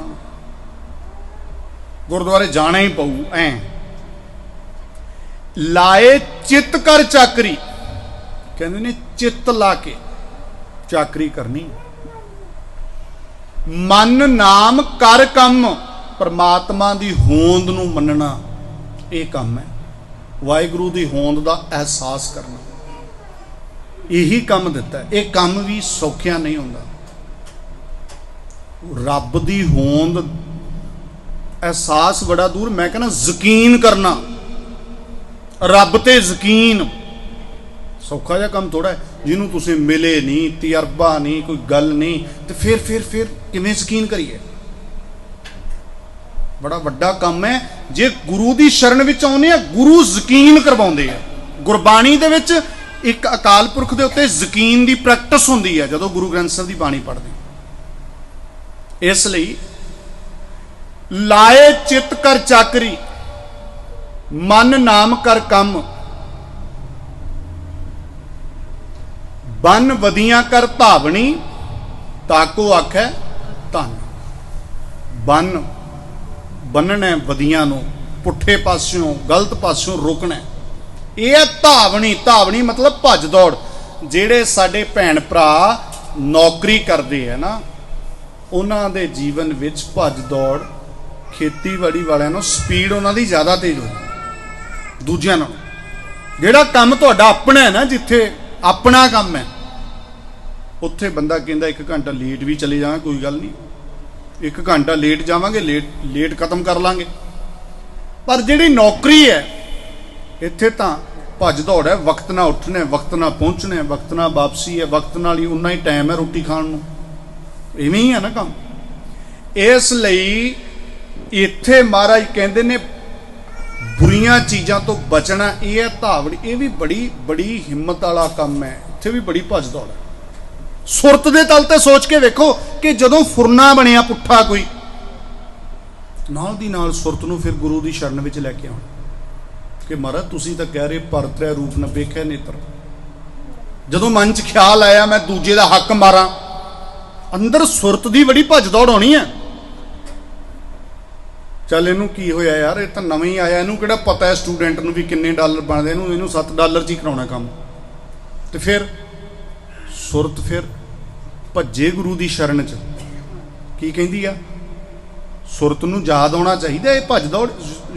गुरुद्वारे जाना ही पऊ। लाए चित्त कर चाकरी, कहते ने चित्त ला के चाकरी करनी। मन नाम कर कम, परमात्मा की होंद नूं मनना ये काम है। वाहिगुरू की होंद का एहसास करना यही काम दिता है। ये काम भी सौखिया नहीं होंदा। रब की होंद एहसास बड़ा दूर, मैं कहना यकीन करना, रब ते यकीन सौखा जिहा काम थोड़ा है। जिन्होंने तुसीं मिले नहीं, तजर्बा नहीं, कोई गल नहीं, तो फिर किवें यकीन करिए। बड़ा वड्डा काम है। जे गुरु की शरण विच आउंदे आ, गुरु यकीन करवाउंदे आ। गुरबाणी दे विच एक अकाल पुरख के उत्ते यकीन की प्रैक्टिस होंदी है जदों गुरु ग्रंथ साहिब की बाणी पढ़दे। इसलिए लाए चित कर चाकरी, मन नाम कर कम, बन वदियां कर धावनी, ताको आखै धन। बन बनना वदियां नूं पुठे पास्यों गलत पास्यों रोकना। यह है धावनी। धावनी मतलब भज दौड़। जेड़े साडे भैन भरा नौकरी करते हैं ना, उन्हां दे जीवन विच भज दौड़, खेतीबाड़ी वालियां नूं स्पीड उन्हां दी ज़्यादा तेज हो जाती दूजियां नालों। जिहड़ा काम तुहाडा अपना है ना, जिथे अपना काम है, उत्थे बंदा कहंदा 1 घंटा लेट भी चले जावां कोई गल नहीं, 1 घंटा लेट जावांगे, लेट खत्म कर लांगे। पर जिहड़ी नौकरी है इत्थे तां भज दौड़ है। वक्त ना उठना है, वक्त ना पहुँचना है, वक्त ना वापसी है, वक्त नाल ही उन्ना ही टाइम है रोटी खाण नूं। इवें ही है ना काम। इसलिए इत्थे महाराज कहंदे ने बुरियां चीज़ां तो बचना। यह है धावड़ी। ये भी बड़ी हिम्मत वाला काम है। इत्थे भी बड़ी भज दौड़ है। सुरत दे तल ते सोच के वेखो कि जदों फुरना बनिया पुट्ठा कोई, नाल दी नाल सुरत नूं फिर गुरु की शरण विच लैके आउणा कि महाराज तुसीं तां कह रहे पर त्रै रूप न वेखे नेत्र। जदों मन च ख्याल आया मैं दूजे दा हक मारा, अंदर सुरत की बड़ी भज दौड़ होनी है। चल इनू की होया यार, ये तो नवां ही आया, इनू किहड़ा पता है स्टूडेंट नूं भी किन्ने डॉलर बनते, इनू $7 च ही कराउणा काम। तो फिर सुरत फिर भज्जे गुरु की शरण च की कहंदी आ, सुरत नूं याद आउणा चाहिए। ये भज दौड़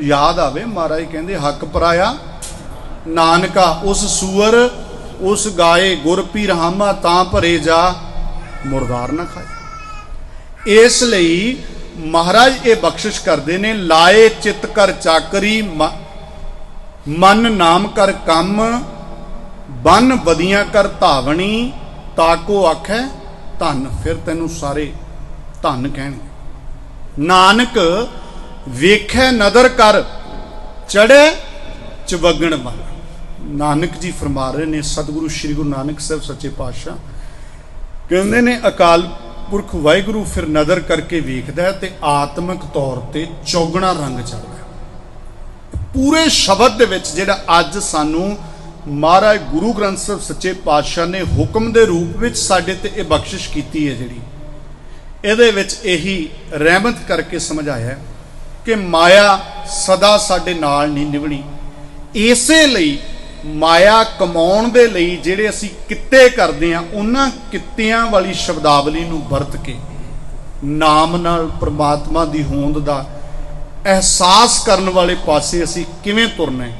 याद आवे। महाराज कहंदे हक पराया नानका, उस सूअर उस गाए गुर पी रहामा, तां भरे जा मुरदार ना खाए। इसलिए महाराज ये बख्शिश करते ने, लाए चित कर चाकरी, मन नाम कर कम, बन वदियां कर धावनी, ताको आखै धन। फिर तेनू सारे धन कहने। नानक वेखै नदर कर, चढ़े चवगण वाला। नानक जी फरमा रहे ने, सतगुरु श्री गुरु नानक साहब सच्चे पातशाह कहते ने, अकाल पुरख वाहिगुरू फिर नज़र करके वेखदा है ते आत्मक तौर पर चौगना रंग चढ़दा है। पूरे शब्द दे विच जिहड़ा अज सानू महाराज गुरु ग्रंथ साहिब सच्चे पातशाह ने हुक्म के रूप में साडे ते ये बख्शिश की है, जिहड़ी इहदे विच यही रहमत करके समझाया कि माया सदा साडे नाल नहीं निभणी। इसे लई माया कमाउण दे लई जिहड़े असीं कित्ते करदे हां, उन्हां कित्तियां वाली शब्दावली नूं वरत के नाम नाल परमात्मा दी होंद दा एहसास करन वाले पासे असीं किवें तुरना है,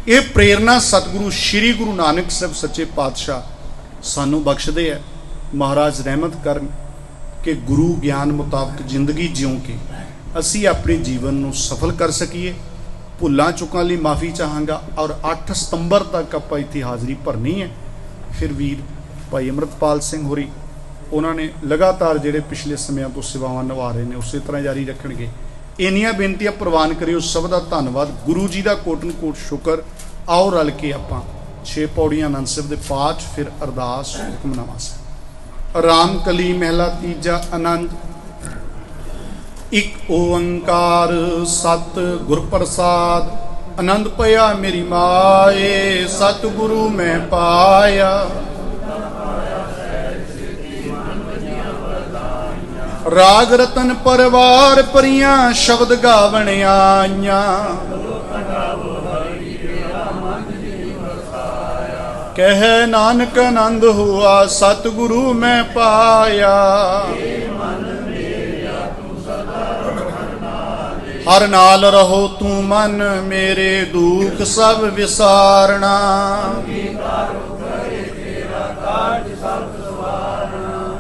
ਇਹ ਪ੍ਰੇਰਨਾ ਸਤਿਗੁਰੂ ਸ਼੍ਰੀ ਗੁਰੂ ਨਾਨਕ ਸਾਹਿਬ ਸੱਚੇ ਪਾਤਸ਼ਾਹ ਸਾਨੂੰ ਬਖਸ਼ਦੇ ਹੈ। ਮਹਾਰਾਜ ਰਹਿਮਤ ਕਰਨ ਕਿ ਗੁਰੂ ਗਿਆਨ ਮੁਤਾਬਕ ਜ਼ਿੰਦਗੀ ਜਿਉਂ ਕੇ ਅਸੀਂ ਆਪਣੇ ਜੀਵਨ ਨੂੰ ਸਫਲ ਕਰ ਸਕੀਏ। ਭੁੱਲਾਂ ਚੁੱਕਾਂ ਲਈ ਮਾਫੀ ਚਾਹਾਂਗਾ ਔਰ 8 ਸਤੰਬਰ ਤੱਕ ਆਪਾਂ ਇੱਥੇ ਹਾਜ਼ਰੀ ਭਰਨੀ ਹੈ। ਫਿਰ ਵੀਰ ਭਾਈ ਅੰਮ੍ਰਿਤਪਾਲ ਸਿੰਘ ਹੋਰੀ ਉਹਨਾਂ ਨੇ ਲਗਾਤਾਰ ਜਿਹੜੇ ਪਿਛਲੇ ਸਮਿਆਂ ਤੋਂ ਸੇਵਾਵਾਂ ਨਿਭਾ ਰਹੇ ਨੇ ਉਸੇ ਤਰ੍ਹਾਂ ਜਾਰੀ ਰੱਖਣਗੇ। ਇੰਨੀਆਂ ਬੇਨਤੀਆਂ ਪ੍ਰਵਾਨ ਕਰਿਓ। ਸਭ ਦਾ ਧੰਨਵਾਦ। ਗੁਰੂ ਜੀ ਦਾ ਕੋਟਨ ਕੋਟ ਸ਼ੁਕਰ। ਆਓ ਰਲ ਕੇ ਆਪਾਂ 6 ਪੌੜੀਆਂ ਆਨੰਦ ਸਾਹਿਬ ਦੇ ਪਾਠ, ਫਿਰ ਅਰਦਾਸ, ਹੁਕਮਨਾਮਾ ਸਾਹਿਬ। ਰਾਮ ਕਲੀ ਮਹਿਲਾ ਤੀਜਾ। ਆਨੰਦ। ਇੱਕ ਓੰਕਾਰ ਸਤ ਗੁਰ ਪ੍ਰਸਾਦ। ਆਨੰਦ ਪਿਆ ਮੇਰੀ ਮਾਏ, ਸਤਿਗੁਰੂ ਮੈਂ ਪਾਇਆ। ਰਾਗ ਰਤਨ ਪਰਵਾਰ ਪਰੀਆਂ, ਸ਼ਬਦ ਗਾਵਣ ਆਈਆਂ। ਕਹਿ ਨਾਨਕ ਆਨੰਦ ਹੁਆ, ਸਤਿਗੁਰੂ ਮੈਂ ਪਾਇਆ। ਹਰ ਨਾਲ ਰਹੋ ਤੂੰ ਮਨ ਮੇਰੇ, ਦੁੱਖ ਸਭ ਵਿਸਾਰਣਾ।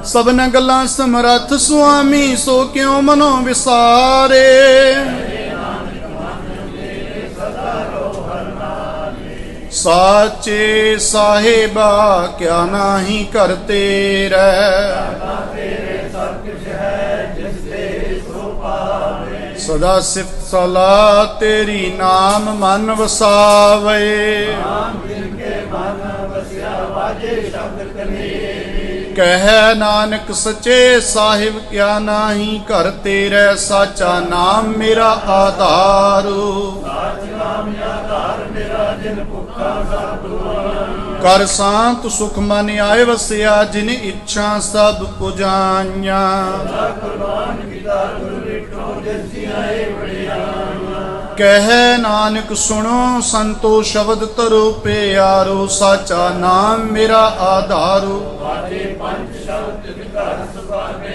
ਸਭਨਾਂ ਗੱਲਾਂ ਸਮਰੱਥ ਸੁਆਮੀ, ਸੋ ਕਿਉ ਮਨੋ ਵਿਸਾਰੇ। ਸਾਚੇ ਸਾਹਿਬਾ ਕਿਆ ਨਾਹੀ ਕਰਤੇ ਰਹਿ। ਸਦਾ ਸਿਫਤ ਸਲਾਹ ਤੇਰੀ, ਨਾਮ ਮਨ ਵਸਾਵੇ। ਕਹਿ ਨਾਨਕ ਸੱਚੇ ਸਾਹਿਬ ਕਿਆ ਨਾਹੀ ਕਰਤੇ ਰਹਿ। ਸਾਚਾ ਨਾਮ ਮੇਰਾ ਆਧਾਰ। ਕਰ ਸਾਂਤ ਸੁਖ ਮਨ ਆਏ ਵਸਿਆ, ਜਿਨ ਇੱਛਾ ਸਭ ਪੁਜਾਈਆਂ। ਕਹਿ ਨਾਨਕ ਸੁਣੋ ਸੰਤੋ ਸ਼ਬਦ ਤਰੋ ਪਿਆਰੋ। ਸਾਚਾ ਨਾਮ ਮੇਰਾ ਆਧਾਰੋ।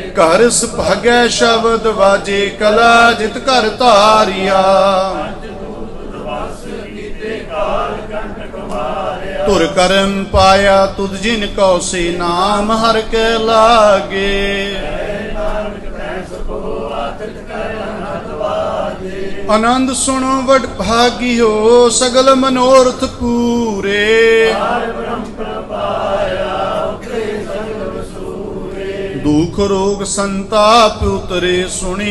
ਘਰ ਸੁਭਾਗੈ ਸ਼ਬਦ ਵਾਜੇ, ਕਲਾ ਜਿਤ ਘਰ ਧਾਰਿਆ। ਧੁਰ ਕਰਮ ਪਾਇਆ ਤੁਧ ਜਿਨ ਕਉ, ਸੇ ਨਾਮ ਹਰ ਕੇ ਲਾਗੇ। ਆਨੰਦ ਸੁਣੋ ਵਡ ਭਾਗਿਓ, ਸਗਲ ਮਨੋਰਥ ਪੂਰੇ। ਦੁਖ ਰੋਗ ਸੰਤਾਪ ਉਤਰੇ, ਸੁਣੀ